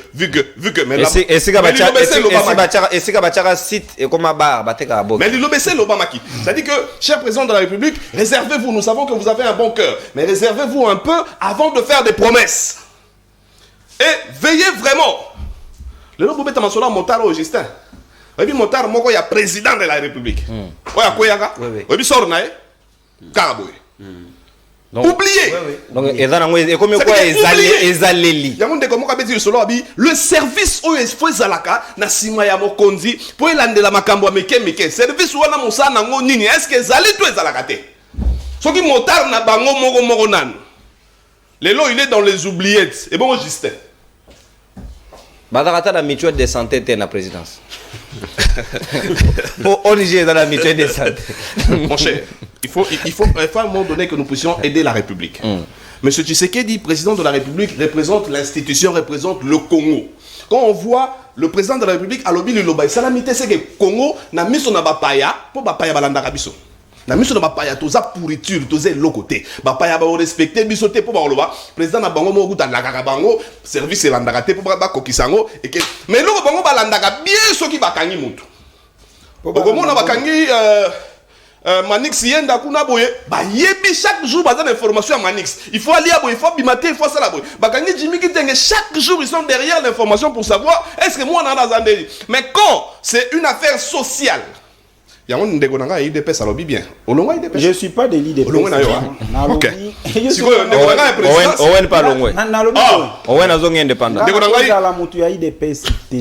mais là, et c'est site et comme mais l'obéissé l'Obama qui. C'est-à-dire que, cher président de la République, réservez-vous, nous savons que vous avez un bon cœur, mais réservez-vous un peu avant de faire des promesses. Et veillez vraiment. Le nom de Masola Montaro Augustin. Et puis Montaro Moko, il y a président de la République. Oui, oui. Et puis Sornae, Karaboué. Oubliez. Donc, et comme quoi, ezaleli. Le service où il faut zalaka na sima ya mokonzi pour elandela makambo meke service wana musa nango nini est-ce que zali to ezalaka te soki motard na bango moko nan lelo il est dans les oubliettes et bon Justin badakata la mutuelle de santé te na présidence on est dans la mutuelle de santé. Mon cher, il faut à un moment donné que nous puissions aider la République. Monsieur Tshisekedi, président de la République, représente l'institution, représente le Congo. Quand on voit le président de la République à l'objet de l'Obaï, salamité c'est que Congo n'a mis son bapaya pour bapaya balanda kabiso. Na miso na bapaya toza pourriture toza lokoté bapaya ba respecter bisoté pour ba président na bango mo kuta la bango service landaka te pour ba kokisango et que mais loko bango balandaka bien soki bakangi mutu okomona bakangi Manix yenda kuna boye ba yebi chaque jour bazan information à Manix il faut aller à boye il faut bimater il faut ça la boye bakangi Jimmy Kitenge chaque jour ils sont derrière l'information pour savoir est-ce que moi on a dans mais quand c'est une affaire sociale. Je ne suis pas de l'IDP. Ok. Owen pas long. Owen a zone indépendant.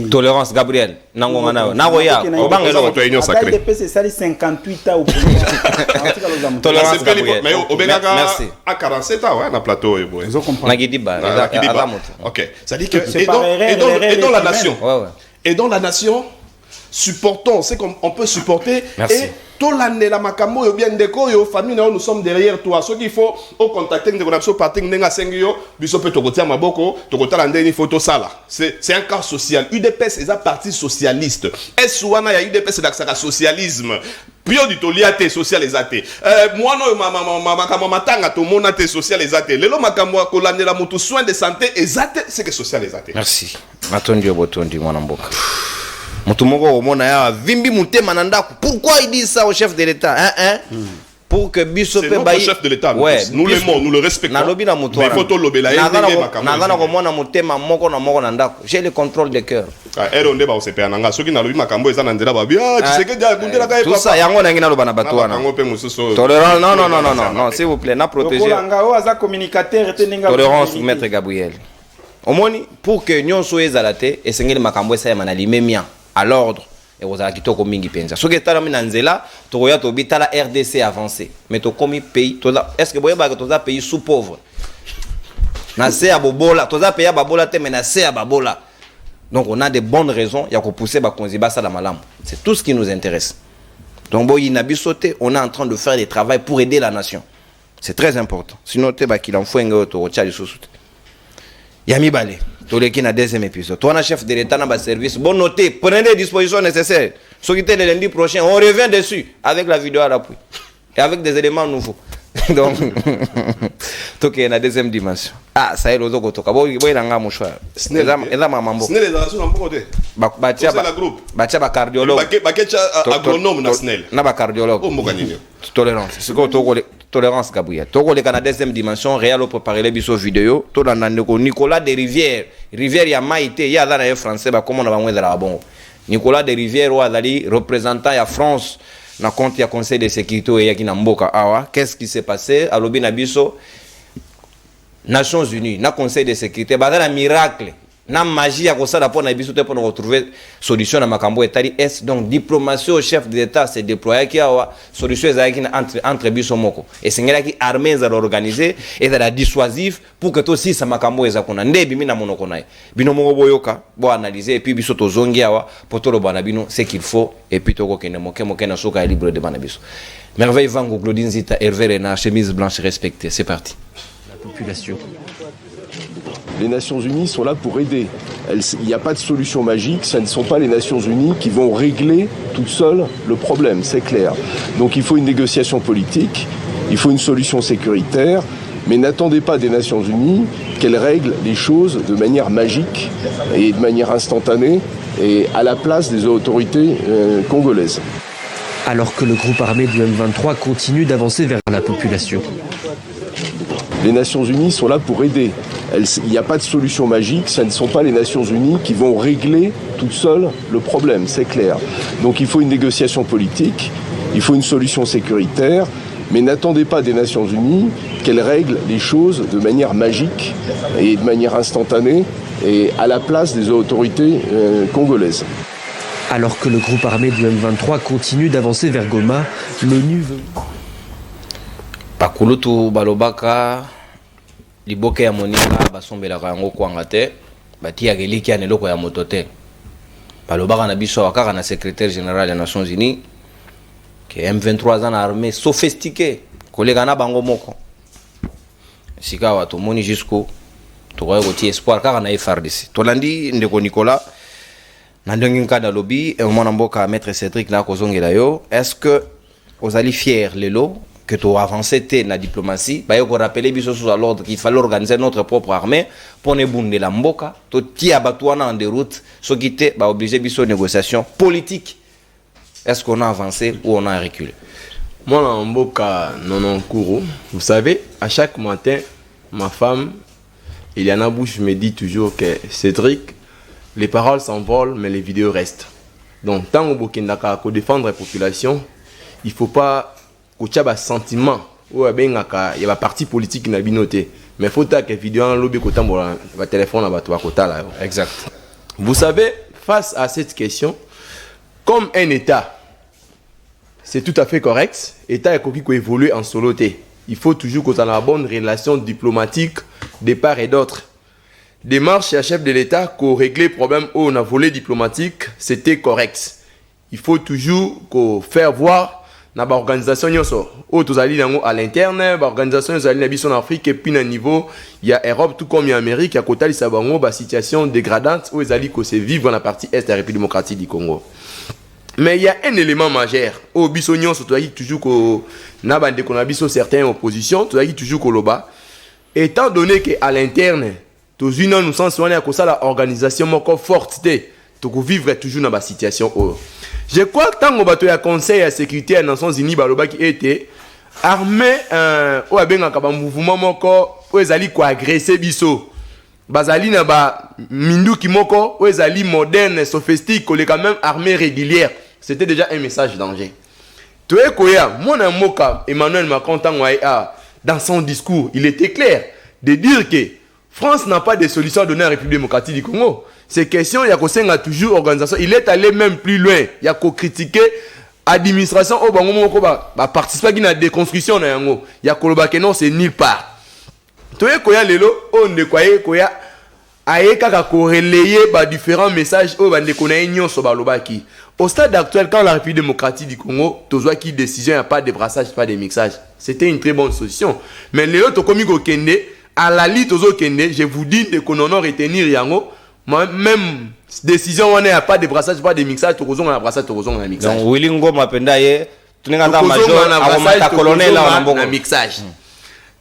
Tolérance Gabriel. Nagoya. IDP c'est ça les 58 ans. Tolérance Gabriel. Mais merci. À 47 ans, on a plateau. Ok. Ça dit que et dans la nation. Et dans la nation. Supportons, c'est qu'on peut supporter. Merci. Et tout l'année, la makambo, bien déco, famille, nous sommes derrière toi. Ce qu'il faut, au contacter, nous avons parti, nous avons sengio, biso peut tokotia maboko, tokotia l'andé, il faut tout ça là. C'est un cas social. UDPS c'est un parti socialiste. S1 il y a UDPS c'est un socialisme. Pio du toliate social les athées. Moi non makambo matanga to monate social les athées. Lelo makambo kolande la mutu soins de santé les athées c'est que social les athées. Merci. Matondi obotondi mwana mboka. Mutumoko omona ya vimbi mutema na ndako. Pourquoi il dit ça au chef de l'État pour que biso pe bayi chef de l'État nous l'aimons nous le respectons mais photo lobela na komona mutema moko na ndako j'ai le contrôle de cœur eronde ba osepe nanga soki na lobi makambo eza na ndela ba bia Tshisekedi akundela kai tout ça yango na ngina loba na bato wana tolérance non s'il vous plaît na protéger tolérance maître Gabriel omoni pour que nyonso ezalate esengeli makambo esa ya manali memia à l'ordre et aux akitoko mingi penza soki etalami na nzela tokoya tobita la RDC avancé mais tokomi pays est-ce que boyeba que toza pays sous pauvre na se ya bobola toza pays ya babola te mais na se ya babola donc on a de bonnes raisons ya ko pousser ba konzi ba sala malamu c'est tout ce qui nous intéresse donc boyi na bisoté on est en train de faire des travail pour aider la nation c'est très important sinon te ba qu'il en faut ngo to tcha lisusu Yami Balé, tous les qui n'a deuxième épisode. Toi, chef de l'État, dans le service, bon noté, prenez les dispositions nécessaires. Ce qui était le lundi prochain, on revient dessus avec la vidéo à l'appui et avec des éléments nouveaux. Donc, tout qui est la deuxième dimension. Ah, ça y est, l'autre côté. Il y a un mouchoir. Il y a un mambo. C'est les relations dans le groupe. Batia ba cardiologue. Batia agronome national. Na ba cardiologue. Tolérance. C'est quoi tolérance Gabriel. Toko le Canada deuxième dimension réel au préparer les biso vidéo. To la Nicolas de Rivière. Rivière ya maïté ya dans les français ba comment on va moins de la bon. Nicolas de Rivière ou ali représentant ya France na compte ya conseil de sécurité ya ki na mboka awa. Qu'est-ce qui s'est passé à lobi na biso Nations Unies, na conseil de sécurité ba dans miracle. Na magie à ça pour na biso te pour retrouver solution na makambo etali est donc diplomatie au chef de l'État c'est déployer qui a solution entre biso moko et sengela ki armée za organiser et za dissuasif pour que to si sa makambo eza kuna ndebi mina monoko nae bino moko boyoka bo analyser et puis biso to zongi awa pour to bana bino ce qu'il faut et puis to ko kene moke na soka libre de bana biso Merveille Vango Claudine Zita Hervé Renard chemise blanche respectée c'est parti la population. Les Nations Unies sont là pour aider. Il n'y a pas de solution magique. Ce ne sont pas les Nations Unies qui vont régler toutes seules le problème, c'est clair. Donc il faut une négociation politique, il faut une solution sécuritaire. Mais n'attendez pas des Nations Unies qu'elles règlent les choses de manière magique et de manière instantanée et à la place des autorités congolaises. Alors que le groupe armé du M23 continue d'avancer vers la population. Les Nations Unies sont là pour aider. Il n'y a pas de solution magique, ce ne sont pas les Nations Unies qui vont régler toutes seules le problème, c'est clair. Donc il faut une négociation politique, il faut une solution sécuritaire, mais n'attendez pas des Nations Unies qu'elles règlent les choses de manière magique et de manière instantanée et à la place des autorités congolaises. Alors que le groupe armé du M23 continue d'avancer vers Goma, l'ONU veut... Pakulutu balobaka liboke ya moninga basombelaka yango kwanga te batia keliki ya neloko ya moto te balobaka na biso wakaka na secrétaire général des Nations Unies que M23 ana armée sophistiquée koleka na bango moko sika watu moni jusqu'au tokoye kotia espoir kaka na FARDC tolandi ndeko Nicolas na ndenge nkada lobby et mwana mboka maître Cédric na kozongela yo est-ce que vous allez fier lelo que tu avances dans la diplomatie, bah, il faut rappeler à l'ordre qu'il fallait organiser notre propre armée pour ne pas la mboka, tu tiens à en déroute, ce qui était obligé de négociation politique. Est-ce qu'on a avancé ou on a reculé? Moi, en mboka non courant, vous savez, à chaque matin, ma femme, Eliana Bouche me dit toujours que Cédric, les paroles s'envolent, mais les vidéos restent. Donc, tant au Burkina Faso, défendre la population, il ne faut pas qu'il y ait un sentiment où il y a un parti politique qui n'a pas noté. Mais il faut que les vidéos en lobby côté le téléphone à côté là. Exact. Vous savez, face à cette question, comme un État, c'est tout à fait correct. L'État est qui évolue en soloté. Il faut toujours qu'on ait une bonne relation diplomatique de part et d'autre. Démarche à chef de l'État pour régler le problème où on a volé diplomatique, c'était correct. Il faut toujours qu'on faire voir na ba organisation nyoso o tozali nango à l'interne ba organisation zali na biso en Afrique et puis na niveau il y a Europe tout comme il y a Amérique ya kotali sa bango ba situation dégradante où ezali ko se vivre dans la partie est de la République démocratique du Congo. Mais il y a un élément majeur au biso nyoso tozali toujours ko na bande ko na biso certaines oppositions tozali toujours ko loba étant donné que à l'interne tozina nous sens wana ko ça la organisation moko forte to ko vivre toujours dans ba situation o. Je crois que tant que le Conseil de sécurité des Nations Unies qui était armé ou a bien un mouvement moko où ils allaient agresser biso bazali na ba mindu ki moko où ils allaient moderne sophistique les quand même armée régulière, c'était déjà un message danger. Tu es koya mon moka Emmanuel Macron dans son discours il était clair de dire que France n'a pas de solution à donner à la République démocratique du Congo. Ces questions, il y a toujours organisation. Il est allé même plus loin. Il y a critiqué l'administration au Bango participer à la déconstruction. Il y a que non, c'est nulle part. Tu sais, koya lelo, on ne croyait koya aye kaka corréler différents messages au bande konaye nyonso balobaki. Au stade actuel, quand la République démocratique du Congo, tozoa qui décision, il n'y a pas de brassage, pas de mixage. C'était une très bonne solution. Mais lelo to komi ko kende à la lit tozo kende, je vous dis de qu'on en retenir yango. Même décision on n'a pas de brassage pas de mixage to kozonga na brassage to kozonga na mixage donc Willy Ngoma penda ye tunengata major na colonel na mixage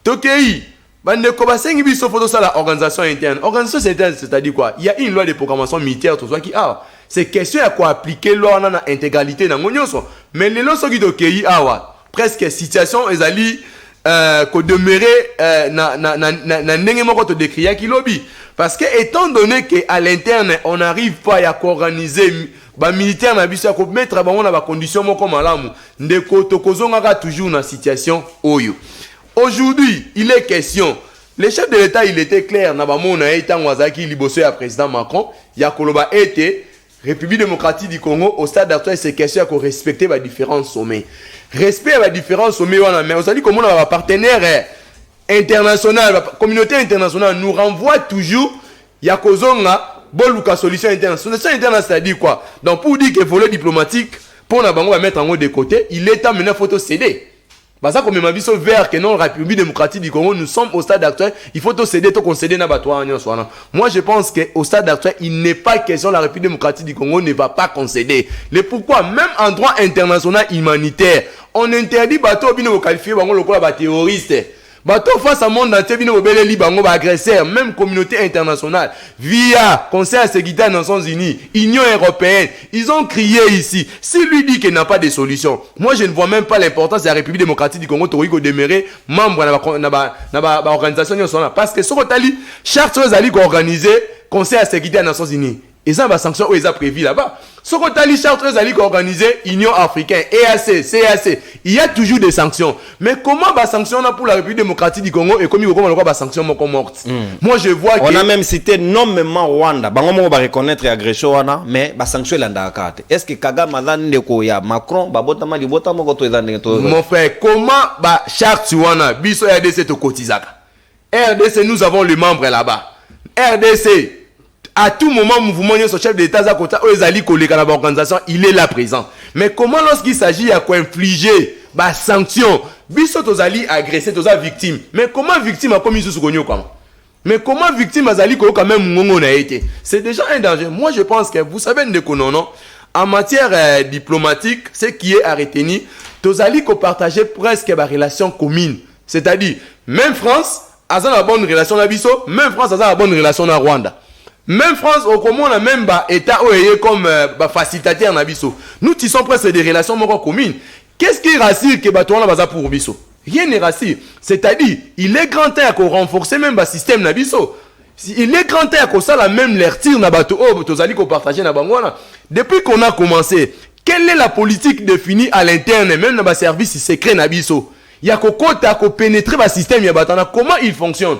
tokei bande ko basengi biso photo ça la organisation interne c'est-à-dire quoi il y a une loi de programmation militaire to qui c'est question à quoi appliquer loi na intégralité na ngonyoso mais les lois soki tokei presque situation ezali ko demeurer na ndenge moko to décrire ki lobby. Parce que étant donné qu'à l'interne, on n'arrive pas à organiser les militaires, à mettre dans conditions comme malamu, ndeko tokozonga toujours dans situation oyo. Aujourd'hui, il est question. Le chef de l'État, il était clair, Nabamona étant wazaki liboso à président Macron, Yakoloba était République démocratique du Congo au stade actuel, c'est question à respecter les différents sommets. Respect à les différents sommets, mais on s'est dit comment on a partenaire international, la communauté internationale nous renvoie toujours Yakozonga, Boluka solution interne. Solution interne, c'est-à-dire quoi? Donc pour dire que volet diplomatique, pour la banque va mettre en haut de côté, il est temps maintenant photo céder. Parce que comme m'a dit vert que non, la République démocratique du Congo, nous sommes au stade actuel, il faut tout céder, tout concéder na batwa. Moi je pense qu'au stade actuel, il n'est pas question la République démocratique du Congo ne va pas concéder. Le pourquoi, même en droit international humanitaire, on interdit bateau bino qualifier bango lokola ba terroriste. Bato face à monde entier bino bobele libango ba agresseur, même communauté internationale via Conseil de sécurité des Nations Unies, Union européenne, ils ont crié ici. Si lui dit qu'il n'a pas de solution, moi je ne vois même pas l'importance de la République démocratique du Congo Toriko demeurer membre de la organisation parce que ce que chaque chose ali organisé Conseil de sécurité des Nations Unies. Et ça, les sanctions, ils ont prévu là-bas. Ce qu'on a dit, Chartres a organisé Union africaine, EAC, CAC. Il y a toujours des sanctions. Mais comment les sanctions pour la République démocratique du Congo et comment on a des sanctions mortes? Moi, je vois on a même cité nommément Rwanda. On va reconnaître l'agression, mais les sanctions sont dans la est-ce que Kagame a dit Macron, mon frère, comment Chartres wana, biso RDC to kotizaka? RDC, nous avons le membre là-bas. RDC, à tout moment, mouvement son chef d'État, il est là présent. Mais comment lorsqu'il s'agit à quoi infliger bah sanctions, biso tozali agressé, toza victime. Mais comment victime a commis ce qu'on comment? Mais comment victime a zali quand même ngongo na été? C'est déjà un danger. Moi je pense que vous savez non, en matière diplomatique, ce qui est à retenir, tozali ko partager presque des relations communes. C'est-à-dire même France a une bonne relation na biso, même France a une bonne relation na Rwanda. Même France, au comment on a même État comme facilitateur Nabiso. Nous tissons presque des relations communes. Qu'est-ce qui est raciste que Batouana Baza pour Biso? Rien n'est raciste. C'est-à-dire, il est grand temps qu'on renforce même le système Nabiso. Il est grand temps qu'on ça même l'air tir Nabato, Tozali qu'on partage Nabangwana. Depuis qu'on a commencé, quelle est la politique définie à l'interne, même dans le service secret Nabiso? Il y a qu'on pénétrer le système Yabatana. Comment il fonctionne?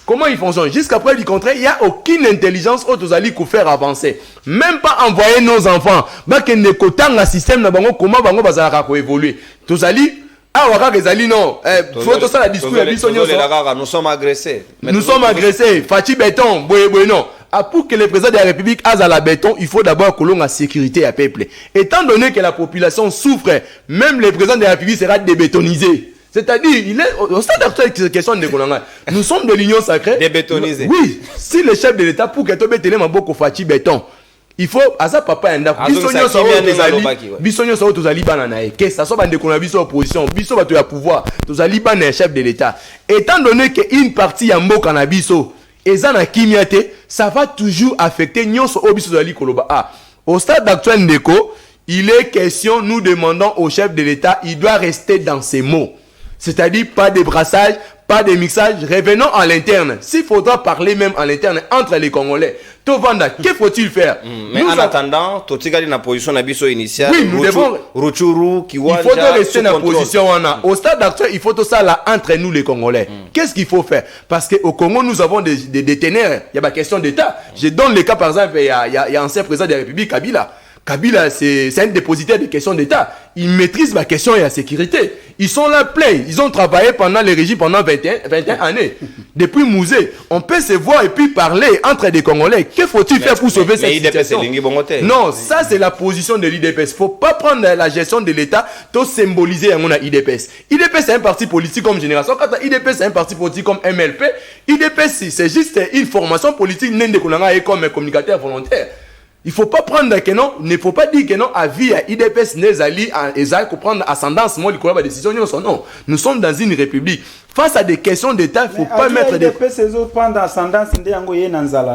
Comment il fonctionne? Jusqu'à preuve du contraire, il n'y a aucune intelligence autosali pour faire avancer. Même pas envoyer nos enfants. Le système, comment va évoluer. Tosali, non. La discours, nous sommes agressés. Nous sommes agressés. Fati béton, non. Pour que le président de la République ait la béton, il faut d'abord que l'on ait sécurité à peuple. Étant donné que la population souffre, même le président de la République sera débétonisé. C'est-à-dire, il est au stade actuel de question de Konanga. Nous sommes de l'Union sacrée. Débétonisé. Oui, si le chef de l'État pour que tu aies un Fati béton, il faut à ça papa enda bisonyo so tozali bana na e que ça soit bande qu'on a biso opposition biso bato ya pouvoir tozali bana chef de l'État. Étant donné que une partie ya mboka na biso ezana kimiate, ça va toujours affecter nyonso obiso tozali koloba. Au stade actuel ndeko, il est question, nous demandons au chef de l'État, il doit rester dans ses mots. C'est-à-dire pas de brassage, pas de mixage, revenons à l'interne. S'il faudra parler même à l'interne entre les Congolais, Tovanda, que faut-il faire? Mais en attendant, Totigali na position na biso initiale. Oui, nous devons. Ruchuru, Kiwanja, il faut rester dans la position. Au stade actuel, il faut tout ça là entre nous les Congolais. Qu'est-ce qu'il faut faire? Parce qu'au Congo, nous avons des déteneurs. Il y a pas question d'État. Je donne le cas par exemple, il y a un ancien président de la République, Kabila. Kabila, c'est un dépositaire de questions d'État. Ils maîtrisent la question et la sécurité. Ils sont là pleins. Ils ont travaillé pendant les régimes pendant 21 années. Depuis Mouzé, on peut se voir et puis parler entre des Congolais. Que faut-il faire pour sauver cette situation? Non, ça c'est la position de l'IDPS. Il ne faut pas prendre la gestion de l'État pour symboliser un IDPS. IDPS c'est un parti politique comme Génération. Quand IDPS c'est un parti politique comme MLP, IDPS c'est juste une formation politique comme communicateur volontaire. Il ne faut pas prendre que non, il ne faut pas dire que non, à vie, à IDPS, Nezali, Ezali, pour prendre ascendance, moi, la décision, non. Nous sommes dans une république. Face à des questions d'État, il ne faut pas mettre des.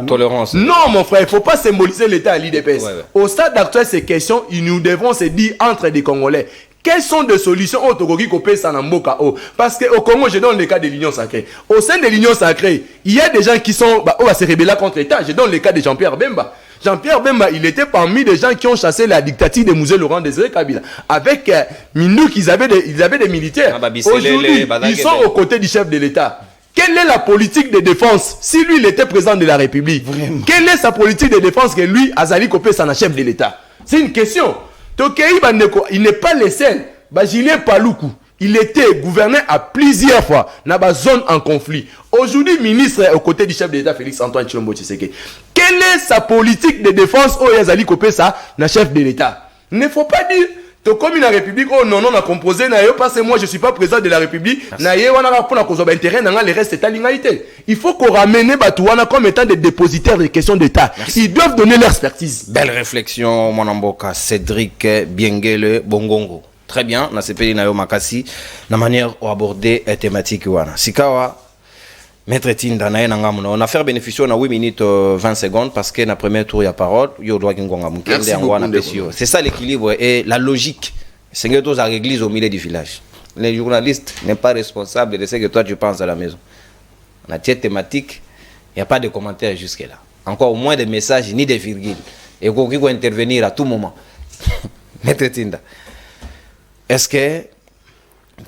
Tolérance. Non, mon frère, il ne faut pas symboliser l'État à l'IDPS. Ouais. Au stade actuel, ces questions, nous devons se dire entre des Congolais. Quelles sont des solutions au Togo qui copient Sanamboka? Parce qu'au Congo, je donne le cas de l'Union sacrée. Au sein de l'Union sacrée, il y a des gens qui sont se rebeller contre l'État. Je donne le cas de Jean-Pierre Bemba. Jean-Pierre Bemba, il était parmi les gens qui ont chassé la dictature de Mouzé Laurent Désiré Kabila. Avec Minouk, ils avaient des militaires. Aujourd'hui, ils sont aux côtés du chef de l'État. Quelle est la politique de défense si lui, il était président de la République? Vraiment? Quelle est sa politique de défense que lui, Azali Kopé, c'est un chef de l'État? C'est une question. Tokei Bandeko, il n'est pas le seul. Julien Paloukou, il était gouverneur à plusieurs fois dans la zone en conflit. Aujourd'hui, ministre aux côtés du chef de l'État Félix Antoine Tshilombo Tshisekedi. Quelle est sa politique de défense au Yazali Kopé ça, le chef de l'État? Il ne faut pas dire comme la République, oh non, on a composé, parce que moi je ne suis pas président de la République, il faut qu'on ramène Batouana comme étant des dépositaires des questions d'État. Ils doivent donner leur expertise. Belle réflexion, mon amboka, Cédric Biengele Bongongo. très bien na sepeli na yo makasi na manière o aborder thématique wana sikawa Maître Tinda na nga mona on a fait bénéficier na 8 minutes 20 secondes parce que na premier tour il y a parole yo doit kingonga mukende ngwana pesio c'est ça l'équilibre et la logique c'est que tous à l'église au milieu du village les journalistes n'est pas responsable de ce que toi tu penses à la maison la thématique il y a pas de commentaires jusque là encore au moins des messages ni des virgules et qui peut intervenir à tout moment Maître Tinda est-ce que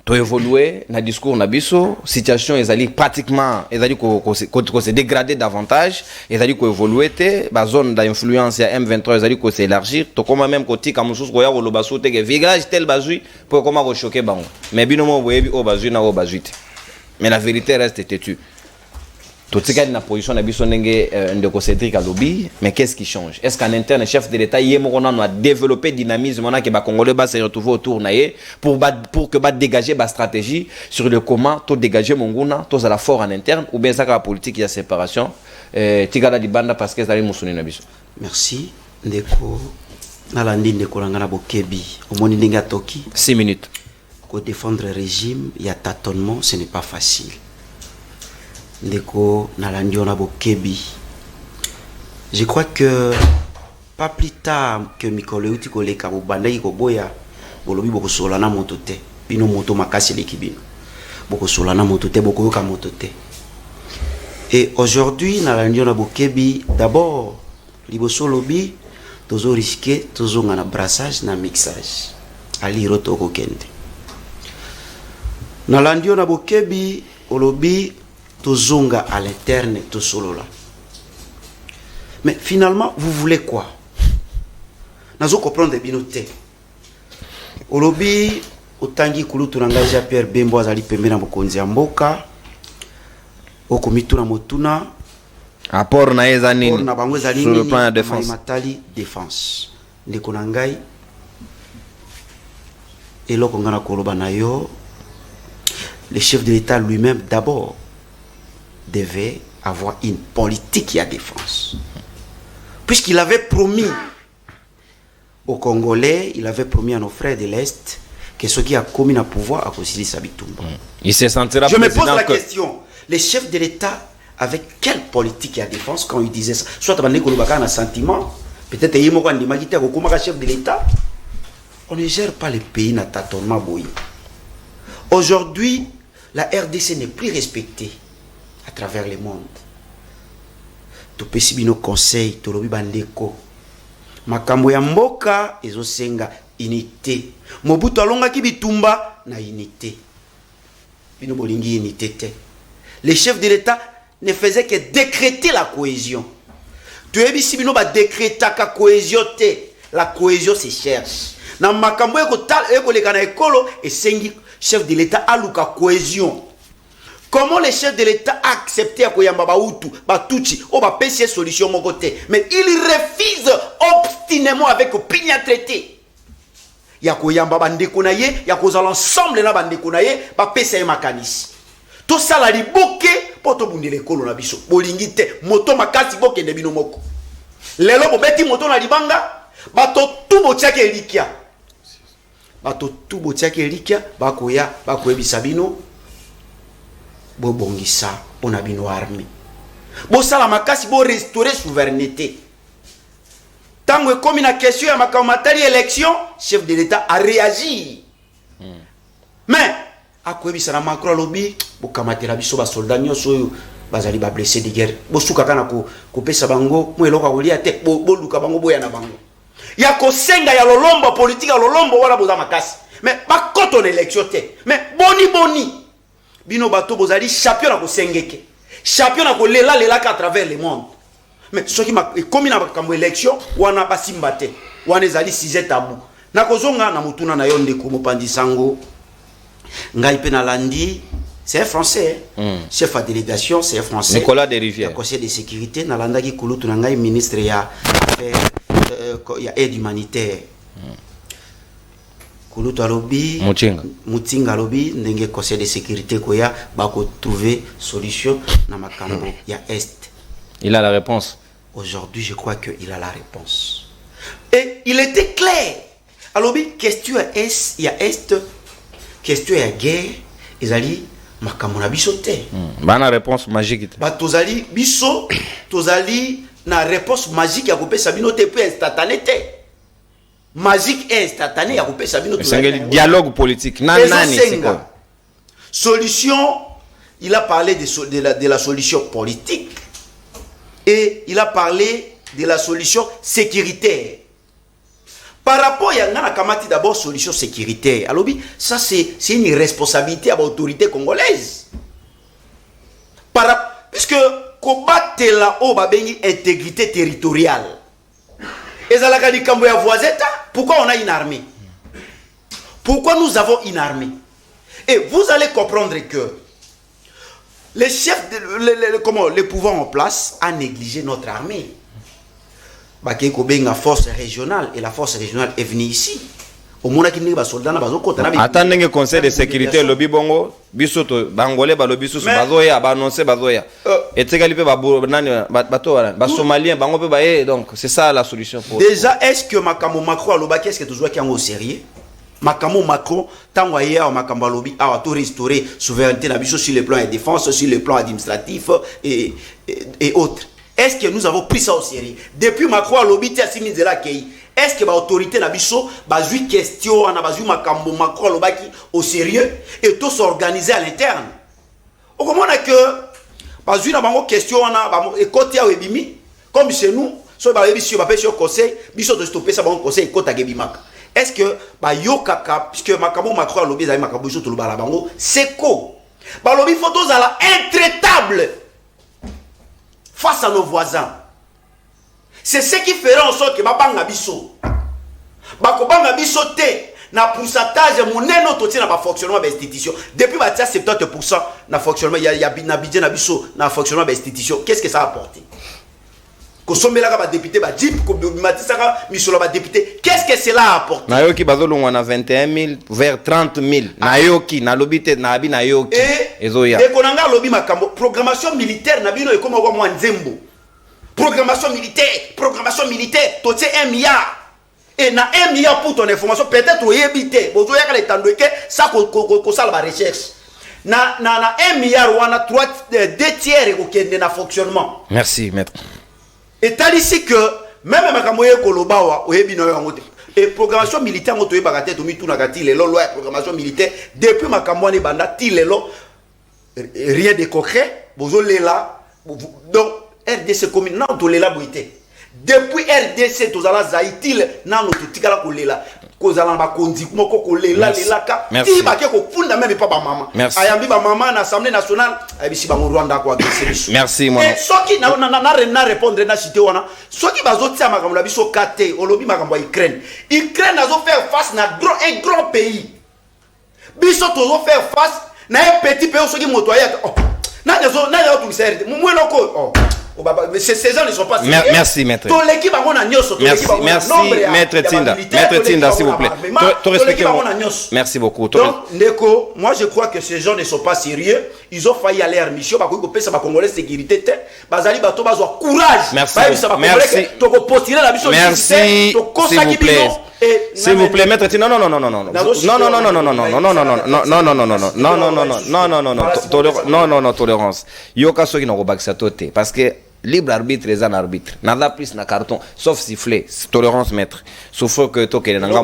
tu évoluer dans le discours na biso situation ezali pratiquement ezali ko se dégrader davantage ezali ko évoluer te ba zone d'influence ya M23 ezali ko s'élargir to comme même côté comme sous ko ya ko loba sote que village tel bazui pour comment ko choquer bango mais bino mo boyebi o bazui na o bazui mais la vérité reste têtue. Tout ce qui est dans la position de Cédric Alobi, mais qu'est-ce qui change? Est-ce qu'en interne, le chef de l'État a développé le dynamisme que les Congolais va se retrouver autour pour que dégager la stratégie sur le comment tout dégager Monguna, tout à la fort en interne, ou bien ça la politique de séparation, Tigala di Banda parce que ça allait Nabiso. Merci. Ndeko, Nalandi Ndeko Langana Bokebi, au monde Ndinga Toki. 6 minutes. Pour défendre le régime, il y a tâtonnement, ce n'est pas facile. Ndeko Nalandiona Bokebi. Je crois que pas plus tard que Mikolo Uti Koleka Bobanda Ikoboya Bolobi Boko Solana Motote Bino Moto Makasi Lekibino Boko Solana Motote Boko Yoka Motote. Et aujourd'hui Nalandiona Bokebi d'abord Liboso Lobi Tozo risqué Tozo ngana brassage na mixage Ali Roto Kokende Nalandiona Bokebi Olobi Tozonga à l'interne, to solo là. Mais finalement, vous voulez quoi? Nazo comprendre des binotés. Au lobby, au tangi kulu tunangaja Pierre Bembo azali pembe na mokonzi ya mboka. Au komitu na motuna. Apport na ezanini. Na bango ezali sur le plan de défense. Matali défense. Ndeko nangai. Eloko ngana koloba na yo. Le chef de l'État lui-même d'abord devait avoir une politique à défense. Puisqu'il avait promis aux Congolais, il avait promis à nos frères de l'Est que ceux qui a commis le pouvoir a considéré Sabitumba. Il se sentira Je me pose la question, les chefs de l'État, avec quelle politique à défense quand ils disaient ça? Soit tu as un sentiment, peut-être qu'il y a un chef de l'État. On ne gère pas les pays dans tâtonnement. Aujourd'hui, la RDC n'est plus respectée à travers le monde. Tu peux suivre nos conseils, tu lobi bandeko. Makambo ya mboka ezosenga unité. Mobutu alonga ki bitumba na unité. Bino bolingi unité te. Les chefs de l'État ne faisaient que décréter la cohésion. Tu es ici bino ba décréter la cohésion te. La cohésion se cherche. Na makambo eko leka na ekolo esengi chef de l'État aluka cohésion. Comment les chefs de l'État acceptent à Koyamba Baoutou, Batouchi, ou Bapessie solution mon côté, mais ils refusent obstinément avec opinion traité. Ya Koyamba Bandekunaye, ya Koza l'ensemble na Bandekunaye, Bapessie Makanis. Tout ça la liboke, poto bundele kolo na biso, bolingite, moto makasi boke de binomoko. Lelo bobeti moto na libanga, bato tout botiake elikia. Bato tout botiake elikia, bakoya bisabino. Bo bongisa pona bino armée bo sala makasi bo restaurer souveraineté tango comme na question ya makamatari élection chef de l'État a réagi mais akwebisa na Macron lobby bo kamatera biso ba soldat nyoso bazali ba blessé de guerre bo suka kana ko pesa bango mo eloka kolia te bo luka bango boya na bango ya ko senga ya lolombo politique ya lolombo wala boza makasi mais ba koto na élection te mais boni Bino bato bozali champion na kosengeke. Champion na kolela à travers le monde. Mais ce qui m'a commis na kambo élection wana basimba te. Wana ezali sujet tabou. Na kozonga na mutuna na yo ndeko mopandi sango. Ngai pe na landi, c'est un français. Chef de délégation, c'est un français. Nicolas Desrivières. Conseil de sécurité na landa ki kulutu na ngai ministre ya affaires ya aide humanitaire. Kulutu alobi Mutinga alobi ndenge conseil de sécurité koya bako trouver solution na makambo ya est. Il a la réponse. Aujourd'hui, je crois qu'il a la réponse. Et il était clair alobi question ya est ya est question ya guerre ezali makambo na biso te bana réponse magique te ba tozali biso tozali na réponse magique ya kopesa bino te pe instantané te magique et instantané ya kopesa bino tozali dialogue politique nani c'est quoi solution. Il a parlé de la solution politique et il a parlé de la solution sécuritaire. Par rapport à la Kamati, d'abord solution sécuritaire. Alors, ça c'est une responsabilité à l'autorité congolaise. Puisque combattre la haut intégrité territoriale. Et ça la dit pourquoi on a une armée? Pourquoi nous avons une armée? Et vous allez comprendre que les chefs, les pouvoirs en place a négligé notre armée. La force régionale et la force régionale est venue ici. Au moment où les soldats attendez le conseil de sécurité lobby bongo biso to bangolais ba lobby sous bazoya ba annoncer bazoya et tegali pe ba somalien bango pe ba donc c'est ça la solution pour déjà est-ce que Makamo Macron aloba qu'est-ce que tu joues qui en au sérieux Makamo Macron tango ya Makamba lobby a tout restaurer souveraineté na biso sur le plan de défense sur le plan administratif et autres. Est-ce que nous avons pris ça au sérieux depuis Macron lobby ti asimi de la kei? Est-ce que l'autorité n'a pas eu question, on a pas eu Makambo Macron au sérieux et tout s'organiser à l'interne? Au comment on a que pas eu na question, on a côté à Webimi comme chez nous, soit par les sur le conseil, biso de stopper ça bon conseil côté à Gebimak. Est-ce que bah yo kaka puisque Makambo Macron lobby za Makambo biso tout le balabango c'est quoi? Bah lobby photos à la intraitable face à nos voisins. C'est ce qui fera en sorte que Babanga Bisso, Bakobanga Bisso té, na pourcentage moneno toti na ba fonctionnement de l'institution. Depuis 70% na fonctionnement, il y a na budget na Bisso na fonctionnement de l'institution. Qu'est-ce que ça a apporté? Kosomela ka ba député ba dip ko bimatisaka misolo ba député. Qu'est-ce que cela a apporté? Na yoki bazolongwa na 21 000 vers 30 000. Na yoki na lobité na abi na yoki. Ezoya. Et konanga lobi makambo programmation militaire na bino e koma kwa mwa nzembo. Programmation militaire, tout c'est 1 milliard. Et na 1 milliard pour ton information, peut-être au éviter. Vous voyez que l'état de ça qu'on ça la recherche. Na 1 milliard ou on a 2 tiers qui est dans fonctionnement. Merci maître. Et t'as ici que même makamoye koloba au ebino yangote. Et programmation militaire on toye bagate to mi tout na gati lelo loi programmation militaire depuis makamone banda ti lelo rien de concret. Bozo lela donc RDC commune non to lela boité depuis RDC to zala zaïtil nan to tikala ko lela ko zala ba kondi moko ko lela lela ka ti ba ke ko funda même pas ba mama ayambi ba mama na assemblée nationale ay bisi ba Rwanda ko agresser. Merci mon. Et soki na répondre na cité wana soki bazoti ya makambo la biso kate olobi makambo ya Ukraine azo faire face na un grand pays biso to zo faire face na un petit pays soki moto ayaka na yazo tout ça moi loko ces gens ne sont pas sérieux. Merci maître. Merci maître Tinda s'il vous plaît. Merci beaucoup. Donc Ndeko, moi je crois que ces gens ne sont pas sérieux. Ils ont failli aller à leur mission parce que ça va congolais sécurité bazali bato bazo courage. Merci. Merci. S'il vous plaît, maître Tinda, non, tolérance. Yoka soki na kobakisa tote parce que libre arbitre les arbitre nada plus na carton sauf siffler tolérance maître sauf que to kele nanga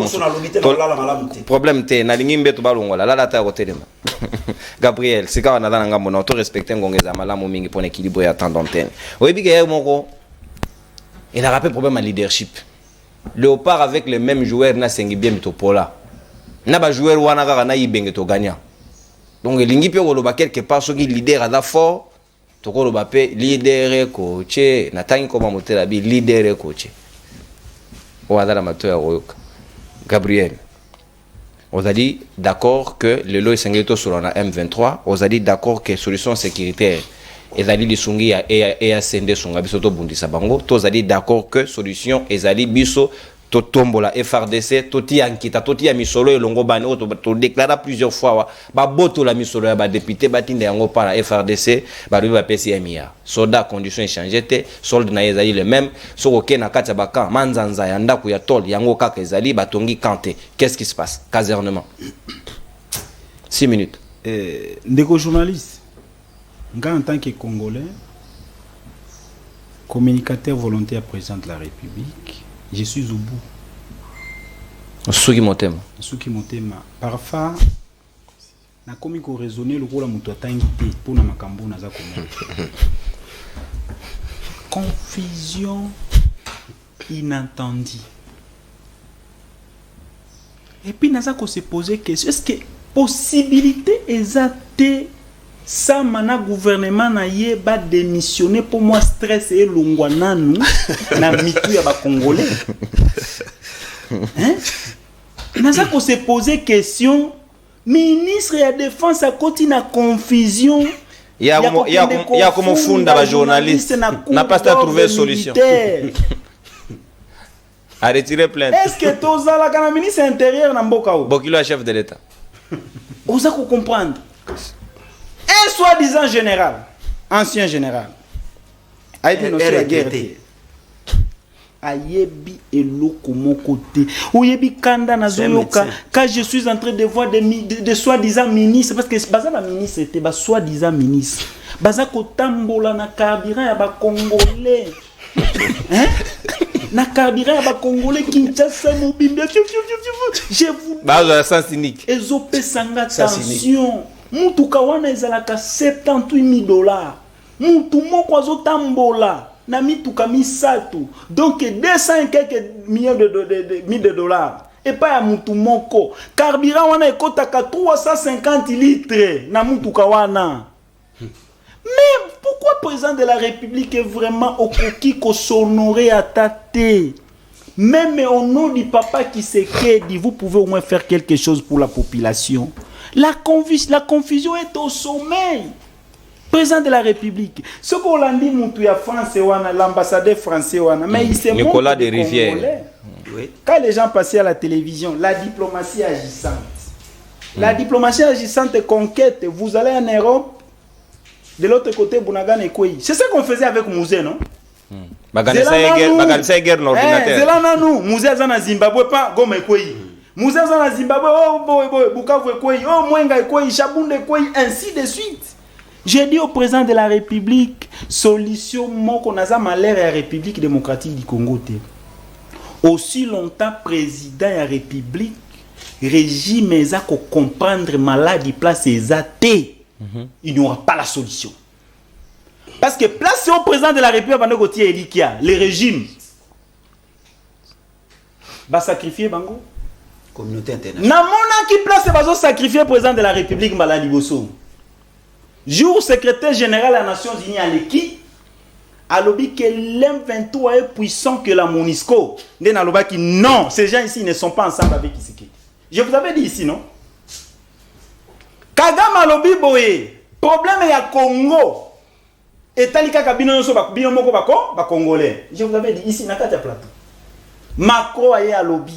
problème te na lingi mbeto balongola la ta kotelema Gabriel sika na nanga mona to respecter ngongeza malamu mingi pour équilibre ya temps d'antenne oyebi ke moko il a rappelé problème à leadership Léopard avec les mêmes joueurs na sengi bien mitopola na ba joueur wana kaka na yibenge to gagnant donc lingi pe ko loba quelque part soki leader ada fort toko loba pe leader coach na tangi koma motela bi leader coach o adala matoya royoka Gabriel on a dit d'accord que le lot est sur la M23 on a dit d'accord que solution sécuritaire ezali lisungi ya et ascender songa biso to bundisa bango to zali d'accord que solution ezali biso totombola FRDC toti ankita toti ya misolo elongo bani oto to déclara plusieurs fois ba boto la misolo ya ba député batinde yango par la FRDC ba ruba pesi MIA soda condition échangé te solde na ezali le même soko ke na kati ba kan manzanza ya ndako ya tol yango kaka ezali batongi kanté. Qu'est-ce qui se passe? Casernement 6 minutes. Ndeko journaliste, en tant que Congolais, communicateur volontaire président de la République, je suis au bout. Suki motema. Suki motema. Parfois, na komi ko raisonner le rôle muto atangi te pour na makambo na za komona. Confusion inattendue. Et puis naza ko se poser question, est-ce que possibilité exacte ça mana gouvernement na ye ba démissionner pour moi stress et longwa nanu na mitu ya ba congolais. Hein? Naza ko se poser question, ministre ya défense a côté na confusion. Il y a comme funda ba journaliste n'a pas trouvé solution. A retirer plainte. Est-ce que tozala kana ministre intérieur na mboka o? Bokilo a chef de l'état. Osa ko comprendre. Un soi-disant général, ancien général, a été nommé la guerre. Ayebi eloko mon côté. Oyebi kanda na zoyoka. Quand je suis en train de voir des soi-disant ministres, parce que baza la ministre était ba soi-disant ministre. Baza ko tambola na carburant ya ba congolais. Hein? Na carburant ya ba congolais Kinshasa Mobimba. Je vous baza sens cynique. Ezope sanga tension. Mutuka wana ezalaka $78,000. Mutu moko azotambola na mituka misatu. Donc 200 et quelques millions de dollars. Et pas ya mutu moko. Carburant wana ekotaka 350 litres na mutuka wana. Mais pourquoi président de la République est vraiment au coquille qu'on s'honorer à tâter? Même au nom du papa qui s'est dit, vous pouvez au moins faire quelque chose pour la population. La confusion est au sommeil. Président de la République. Ce qu'on l'a dit, l'ambassadeur français, mais il s'est Nicolas de Rivière. Oui. Quand les gens passaient à la télévision, la diplomatie agissante. La diplomatie agissante conquête. Vous allez en Europe, de l'autre côté, Bounagan et Kouy. C'est ce qu'on faisait avec Mouzé, non? Baganisa guerre l'ordinateur. C'est là, nous. Mouzé Zana Zimbabwe, pas Gome Kouy. Mouzé Zana Zimbabwe, oh, Bukavu Kouy, oh, Mwenga Kouy, Chabunde Kouy, ainsi de suite. J'ai dit au président de la République, solution, mon qu'on a malheur à la République démocratique du Congo. Aussi longtemps, président de la République, régime est à comprendre maladie, place est il n'y aura pas la solution. Parce que place au président de la République pendant que Elikia, le régime va sacrifier Bango. Communauté internationale. Namona qui place va sacrifier le président de la République Maladi Bosso. Jour secrétaire général des Nations Unies à l'équipe, a lobby que l'M23 est puissant que la MONUSCO. Non, ces gens ici ne sont pas ensemble avec Tshisekedi. Je vous avais dit ici, non? Kagame lobby boye, problème est à Congo. Et talika kabino yoso bino moko ba congolais. Je vous avais dit ici na kati ya plateau. Macron a lobby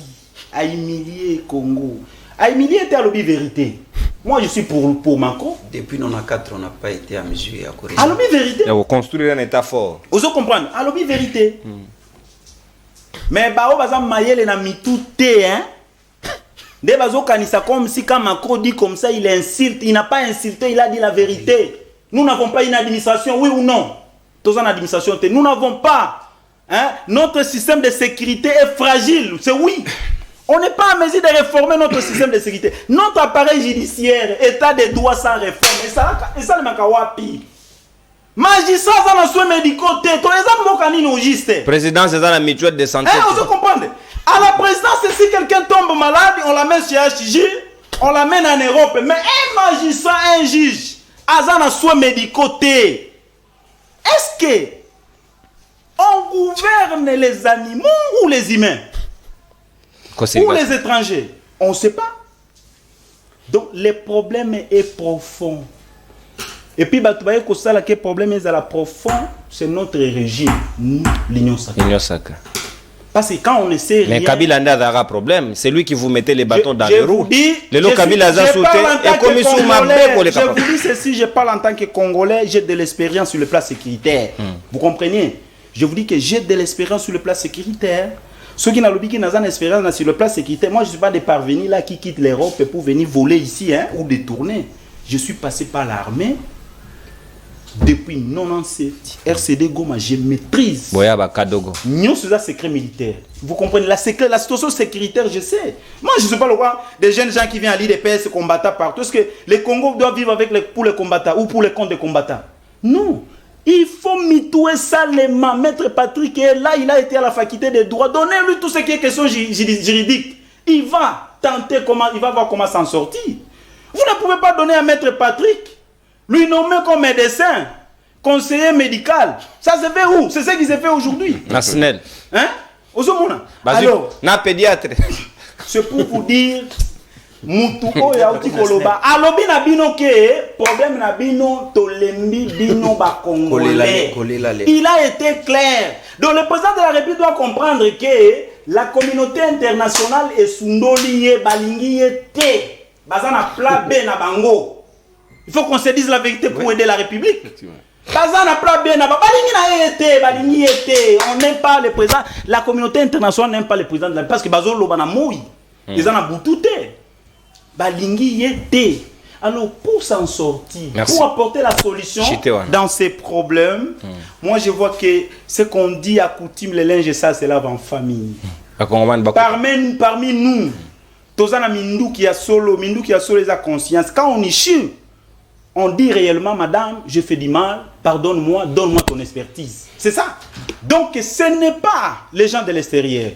a humilié Congo. A humilié était à lobby vérité. Moi je suis pour Macron. Depuis 94 on n'a pas été à mesure à corriger. À lobby vérité. Il faut construire un état fort. Vous comprenez? À lobby vérité. Mais bao baza mayele na mitu te hein. Des bazo kanisa comme si quand Macron dit comme ça, il insulte, il n'a pas insulté, il a dit la vérité. Nous n'avons pas une administration, oui ou non? Tous en administration, nous n'avons pas. Hein? Notre système de sécurité est fragile, c'est oui. On n'est pas en mesure de réformer notre système de sécurité. Notre appareil judiciaire, état de droit sans réforme. Et ça, le makawapi. Magistrat, ça n'a soin médicaux, tous les hommes n'ont pas juste. Président, c'est dans la mutuelle de santé. Vous comprenez? À la présidence, si quelqu'un tombe malade, on l'amène chez HJ, on l'amène en Europe. Mais un magistrat, un juge, Azan a soin médicaux. Est-ce que on gouverne les animaux ou les humains? Ou les étrangers? On ne sait pas. Donc, le problème est profond. Et puis, le problème est profond, c'est notre régime, l'Union sacrée. Parce que quand on ne sait rien... Mais Kabila n'a pas problème. C'est lui qui vous mettait les bâtons dans les roues. Je vous dis ceci, je parle en tant que Congolais, j'ai de l'expérience sur le plan sécuritaire. Vous comprenez? Je vous dis que j'ai de l'expérience sur le plan sécuritaire. Ceux qui n'ont pas d'expérience sur le plan sécuritaire, moi je ne suis pas des parvenus là qui quittent l'Europe pour venir voler ici ou détourner. Je suis passé par l'armée. Depuis 97, RCD Goma, je maîtrise. Nous sommes un secret militaire. Vous comprenez la situation sécuritaire, je sais. Moi, je ne suis pas le roi des jeunes gens qui viennent à l'IDPS combattant partout. Est-ce que les Congos doivent vivre pour les combattants ou pour les comptes des combattants? Non. Il faut mitouer salement. Maître Patrick est là, il a été à la faculté des droits. Donnez-lui tout ce qui est question juridique. Il va tenter comment, il va voir comment s'en sortir. Vous ne pouvez pas donner à Maître Patrick, lui nommer comme médecin, conseiller médical. Ça se fait où? C'est ce qui se fait aujourd'hui. National. Hein? Alors, pédiatre. C'est pour vous dire, Mutuko ya uti koloba. Alobi na bino ke, problème na bino, tolembi bino ba Congolais. Il a été clair. Donc le président de la République doit comprendre que la communauté internationale est sundoliye, balingiye te. Bazana pla be na bango. Il faut qu'on se dise la vérité pour aider la République. Bazana pla be na balingi na ete, balingi ete. On n'aime pas le président. La communauté internationale n'aime pas le président de la République parce que bazolo bana moui. Ils en ont boutouté. Balingi ete. Alors pour s'en sortir, pour apporter la solution dans ces problèmes, moi je vois que ce qu'on dit à coutume les linges ça c'est là en famille. Parmi nous, Tozana Mindu qui a solo les a conscience. Quand on est chill, on dit réellement, madame, je fais du mal, pardonne-moi, donne-moi ton expertise. C'est ça. Donc ce n'est pas les gens de l'extérieur.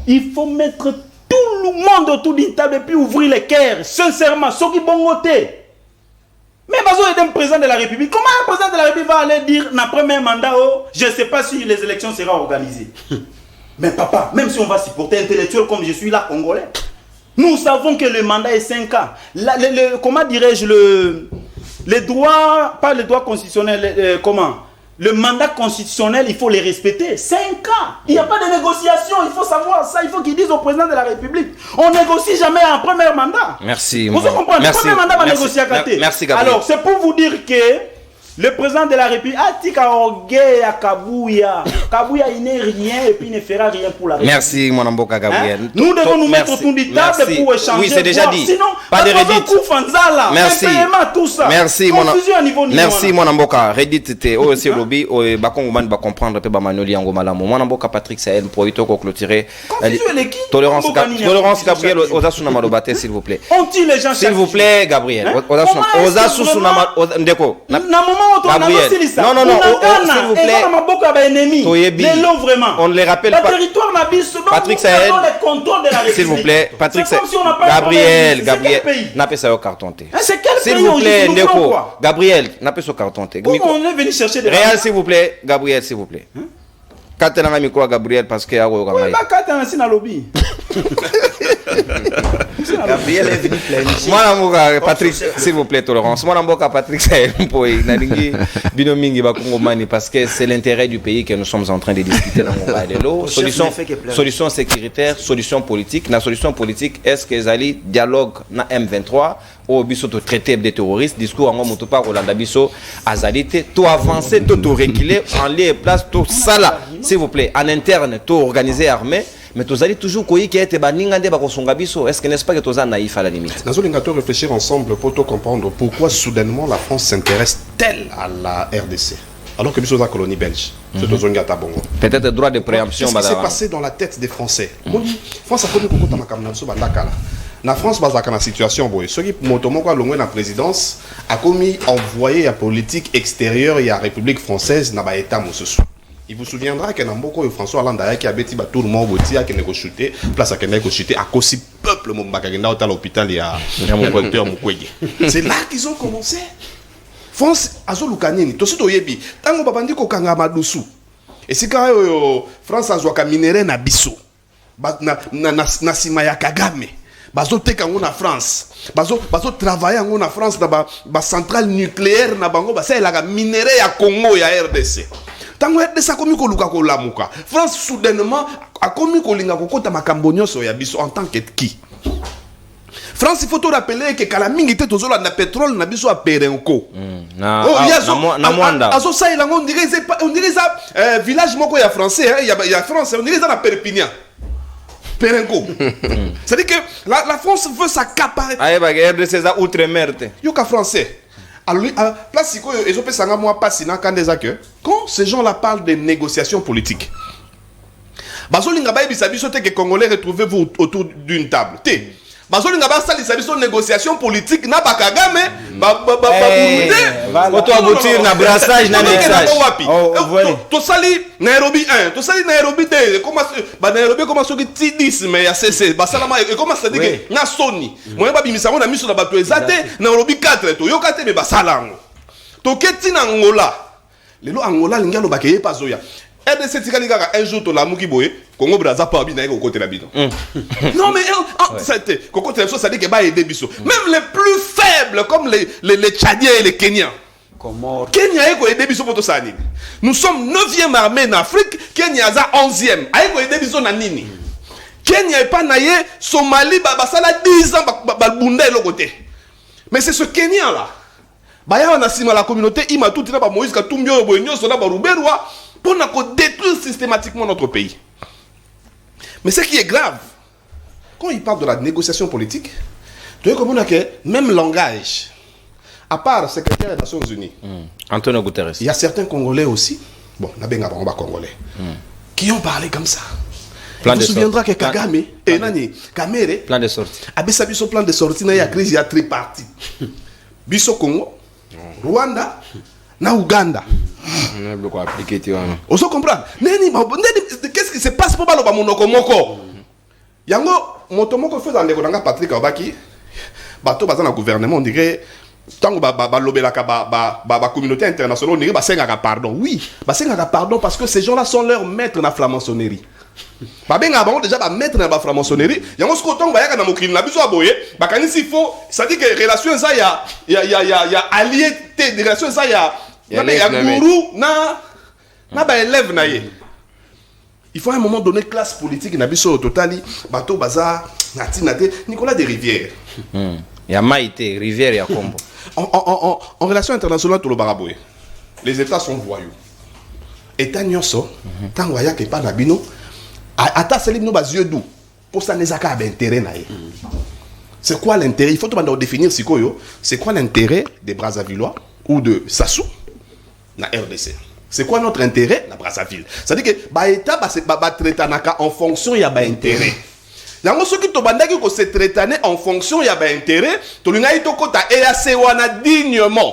Il faut mettre tout le monde autour d'une table et puis ouvrir les cœurs, sincèrement, ceux qui vont voter. Mais Bazo est un président de la République. Comment un président de la République va aller dire, dans le premier mandat, je ne sais pas si les élections seront organisées. Mais papa, même si on va supporter intellectuel comme je suis là, Congolais, nous savons que le mandat est 5 ans. Comment dirais-je, les droits, pas les droits constitutionnels, le mandat constitutionnel, il faut les respecter. 5 ans. Il n'y a pas de négociation, il faut savoir ça. Il faut qu'ils disent au président de la République. On ne négocie jamais un premier mandat. Merci. Vous comprenez? Le premier mandat va négocier à côté. Merci, Gabriel. Alors, c'est pour vous dire que le président de la République a dit qu'à Kabouya, il n'est rien et puis il ne fera rien pour la République. Merci, mon amboka Gabriel. Nous devons nous mettre autour du table pour échanger. Oui, c'est déjà dit. Sinon, pas de Reddit. Merci. Tout ça. Merci, mon amboka. Reddit, c'était aussi lobby. Bakongoman va comprendre que Bamanoli Angomalamu. Mon amboka Patrick Sahel pour y clôturer. Tolérance Gabriel, Osasuna Malobate, s'il vous plaît. S'il vous plaît, Gabriel. Osasuna Ndeko. Gabriel. Non, s'il vous plaît. On ne les rappelle pas. Patrick Sahel. S'il vous plaît. Patrick Sahel. Gabriel. N'a pas ça au carton. S'il vous plaît, Ndeko. Gabriel, n'a pas ça au carton. On est venu chercher des Réal, s'il vous plaît. Gabriel, s'il vous plaît. Quand tu as mis quoi, Gabriel, parce que Gabriel est venu planifier. Moi, Patrick, s'il vous plaît, tolérance. Moi, Patrick, c'est parce que c'est l'intérêt du pays que nous sommes en train de discuter dans mon solution sécuritaire, solution politique. La solution politique, est-ce que les dialogue na M23 ou biso to traiter des terroristes, discours en moto pas Rolanda biso azalité, tout avancer, tout reculer, en lieu et place, tout ça là, s'il vous plaît, en interne, tout organiser armée. Mais tu as toujours dit que tu as est-ce que n'est-ce pas que tu as naïf à la limite? Nous allons réfléchir ensemble pour comprendre pourquoi soudainement la France s'intéresse-t-elle à la RDC alors que nous sommes la colonie belge. Peut-être le droit de préemption. Qu'est-ce qui s'est passé dans la tête des Français? France a connu la France base dans la situation ceux qui motomoko longue la présidence a commis envoyé la politique extérieure et la République française n'a pas état mosusu. Il vous souviendra que Namboko François Hollande qui a bêti tout le monde qui a chuté place à chuté à cause du peuple mon bakagenda à l'hôpital et à mon producteur Mukwege. C'est là qu'ils ont commencé. France azolukanini to sito yebi tango babandi ko kanga madusu. Et c'est quand France azwaka minéraux na biso. Na sima ya Kagame. Bazo teka ngo na France. Bazo travailler ngo na France na ba centrale nucléaire na bango ba ça la minéraux ya Congo ya RDC. Tango RDC komi ko luka ko lamuka. France soudainement a komi ko linga ko kota makambo nyonso ya biso en tant que qui. France, il faut te rappeler que quand la mingi était aux na pétrole, na biso a Perenco. Na Mwanda. Azo ça il on dirait ça village moko ya français, il y a France, on dirait ça na Perpignan. Perenco. C'est-à-dire que la France veut s'accaparer. Aïe bah RDC za outre-mer. Yo ka français. Alors place siko ezo pesa nga moi pas sina quand des accords. Quand ces gens là parlent de négociations politiques. Bazolinga ba ebisa biso te que Congolais retrouvez-vous autour d'une table. Té bazolinga ba sali sabiso négociation politique na bakagame Auto aboutir na brassage na mixage. To sali Nairobi 1, to sali Nairobi 2, comment Nairobi commence ki 10 mais ya CC basalama et comment ça dit que na Sony. Moi ba bimisa na miso na bato ezate Nairobi 4 to yokate me basalango. To keti na Angola. Lelo Angola lingalo bakeye pa zoya. RDC Tikalika un jour to la muki boye Congo Brazza pas bien avec côté la bidon. Non mais c'était côté la ça dit que va aider biso. Même les plus faibles comme les Tchadiens et les Kenyans. Kenya eko aider biso poto sani. Nous sommes 9e armée en Afrique, Kenya za 11e. Aiko aider biso na nini? Kenya est pas naïe, Somalie basala 10 ans balbunda le côté. Mais c'est ce Kenyan là. Baya on a sima la communauté ima tout na ba Moïse Katumbio boyenyo sona ba Ruberwa pour détruire systématiquement notre pays. Mais ce qui est grave, quand il parle de la négociation politique, tu vois comme que même langage, à part le secrétaire des Nations Unies, Antonio Guterres, il y a certains Congolais aussi, bon, Nabenga Bamba Congolais, qui ont parlé comme ça. Plan tu te souviendras que Kagame et Nani, Kamere, plan de sortie. Abessa Bisso plan de sortie, il y a crise, il y a tripartite. Bisso Congo, Rwanda, na Uganda. On se comprend. Qu'est-ce qui se passe pour le Monoko? Yango, Motomoko fait dans les Ronanga Patrick Obaki. Bateau dans le gouvernement, on dirait. Tant que la communauté internationale, on dirait que pardon. Oui, pardon parce que ces gens-là sont leurs maîtres dans la franc-maçonnerie. Déjà maître dans la franc-maçonnerie. Il y a un scoton qui est mokili na biso aboye. Bakanisi faut, ça dit que relation ça il y a allié des relations ça il y a gourou na ba élève na ye. Il faut à un moment donné classe politique na biso au total bateau bazar natinate Nicolas de Rivière. Il y a Maïté, Rivière et Combo. En relation internationale tout le baraboye. Les États sont voyous. État nyonso tant waya ke pa na bino ata selim no bazio dou pour ça les aka intérêt na ye. C'est quoi l'intérêt? Il faut tout définir sikoyo. C'est quoi l'intérêt des Brazzavillois ou de Sassou na RDC? C'est quoi notre intérêt na Brazzaville? C'est-à-dire que ba état ba traitanaka en fonction ya ba intérêt. Yango soki to bandaki ko se traitaner en fonction ya ba intérêt, to lingai to kota EAC wana dignement.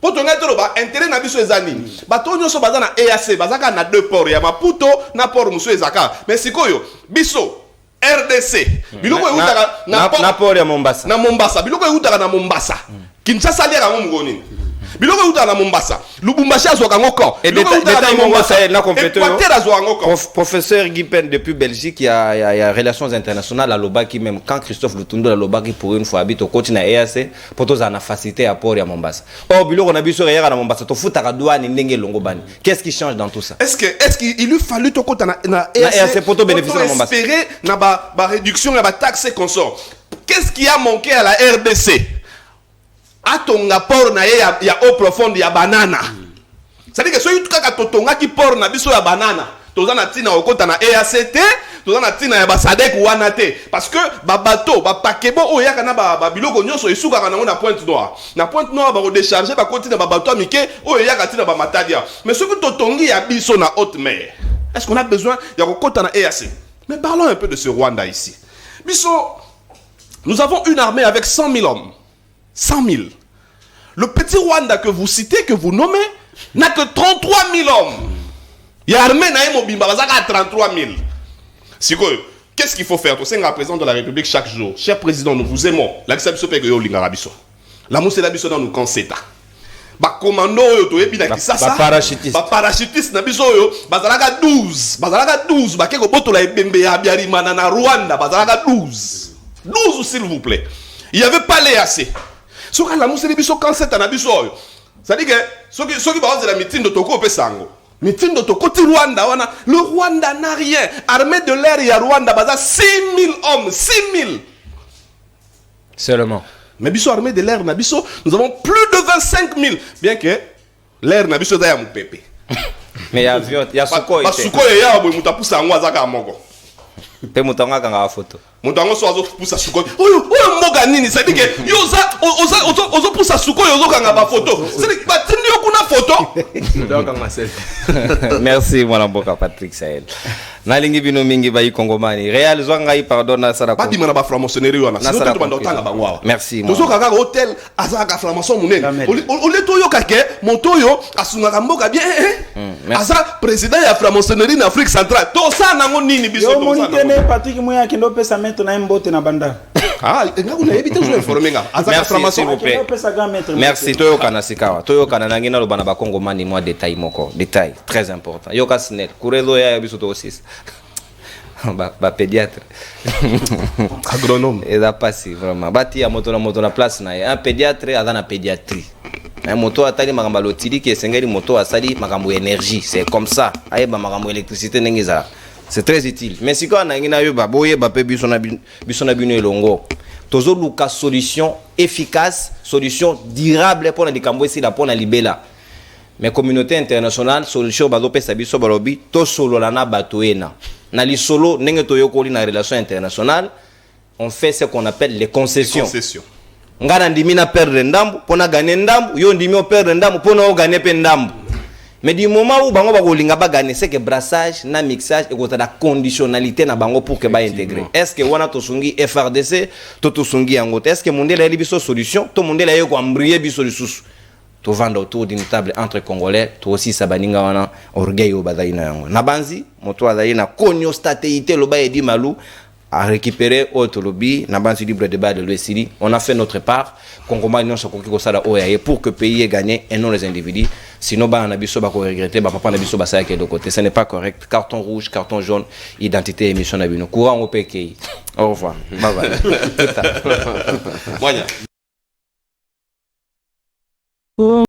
Pour to ngai to ba intérêt na biso ezani. Ba to nyoso baza na EAC, bazaka na deux ports ya Maputo na port muso ezaka. Mais sikoyo biso RDC biloko eutaka na port ya Mombasa. Na Mombasa biloko eutaka na Mombasa. Kinshasa lera ngo ngoni. Biloko eutaka na Mombasa. Lubumbashi azwaka ngoko. Et détail Mombasa na compéteur. Professeur Guipen depuis Belgique, il y a relations internationales à Lobaki même quand Christophe Lutundo la Lobaki pour une fois habite au côté na EAC pour tous en facilité à port ya Mombasa. Oh biloko na biso ya na Mombasa to futaka douane ndenge longo bani. Qu'est-ce qui change dans tout ça? Est-ce qu'il lui fallu to côté na EAC pour bénéficier de Mombasa. Espérer na ba réduction ya ba taxe consort. Qu'est-ce qui a manqué à la RDC? Atonga port na ye ya eau profonde ya banana. C'est-à-dire que soki tukaka totonga ki port na biso ya banana, toza na tina okota na EACT, toza na tina ya basadek wana te parce que ba bateau ba pakebo oyaka na ba biloko nyonso esuka kana na Pointe Noire. Na Pointe Noire ba redécharger ba continue ba bateau amike oyaka tina ba Matadia. Mais soki totongi ya biso na haute mer, est-ce qu'on a besoin ya kokota na EAC? Mais parlons un peu de ce Rwanda ici. Biso, nous avons une armée avec 100 000 hommes. 100 000. Le petit Rwanda que vous citez, que vous nommez, n'a que 33 000 hommes. Il y a armée na Mobimba, il y a 33 000. Qu'est-ce qu'il faut faire? C'est un président de la République chaque jour. Cher président, nous vous aimons. La mousse biso dans nous conseta. Ba commando to ebi na Kisasa. Ba parachutiste na biso yo, bazalaka 12. Bazalaka 12. Ba keko boto la ebembe ya Biarimana na Rwanda, bazalaka 12. 12 s'il vous plaît. Il n'y avait pas les assez. Ce que la mousse biso conseta na biso yo. Ça dit que ceux qui parlent de la meeting de Toko Pesango. Mais tindo to côté Rwanda, le Rwanda n'a rien. Armée de l'air, il y a Rwanda, baza 6 000 hommes, 6 000. Seulement. Mais biso armée de l'air, nous avons plus de 25 000. Bien que l'air, nabiso da ya mupépé. Mais il y a avion, il y a Sukhoi. Sukhoi, il y a mutapusa ngwazaka mongo. Pe mutonga kanga photo. Mutonga so azo pusa Sukhoi. Oyo mboga nini ça dit que yoza ozo pusa Sukhoi ozo kanga ba photo. C'est que batindi yokuna photo. Merci mon mboka Patrick Sahel. Nalingi bino mingi bayi kongomani. Real zwanga yi pardon sara ko. Pas dimana ba franc-maçonnerie wana. Sinon to banda otanga bangwa. Merci moi. Tozo kaka hôtel azaka franc-maçon munene. Ole to yo kake montoyo asunga mboka bien Aza président ya franc-maçonnerie en Afrique centrale. To sa nango nini biso to sa. Yo Patrick Moya kendo pesa mettre na mbote na banda. Ah, ngaku na ebite zo informer nga. Aza franc-maçon Merci toyo kana sikawa. Toyo kana nangina lo bana ba kongomani moi détail moko. Détail très important. Yo ka snel. Kurezo ya biso to aussi. Ba pédiatre. Agronome. Et ça passe vraiment. Bati ya moto na place na un pédiatre adana pédiatrie. Un moto atali makamba lotili qui esengeli moto asali makambo énergie, c'est comme ça. Ayeba makambo électricité nengeza. C'est très utile. Mais si quand on a une baboye, bape bisona bino elongo. Tozo luka solution efficace, solution durable pour les cambo ici la pour la libela. Mais communauté internationale solution bazo pesa biso balobi to solo la na batoena. Na li solo nenge to yokoli na relation internationale, on fait ce qu'on appelle les concessions. Ngana ndimi na perdre ndambu, pona gagner ndambu, yo ndimi o perdre ndambu, pona o gagner pe ndambu. Mais du moment où bango ba kolinga ba gagner, c'est que brassage na mixage et kota la conditionnalité na bango pour que ba intégrer. Est-ce que wana to sungi FRDC, to sungi yango? Est-ce que mondela eli biso solution? To mondela yo ko ambrier biso lisusu. To vendre autour d'une table entre Congolais, to aussi sabaninga wana orgueil o badaina yango. Na banzi, moto adaina konyo statéité lo ba edi malou à récupérer autre lobby na banzi libre débat de l'Ouest. On a fait notre part. Congomais non so kokiko sala oyaye pour que le pays ait gagné et non les individus. Sinon ba na biso ba ko regretter ba papa na biso ba sa de côté. Ce n'est pas correct. Carton rouge, carton jaune, identité émission na bino. Courant au PKI. Au revoir. Bye bye. Moya.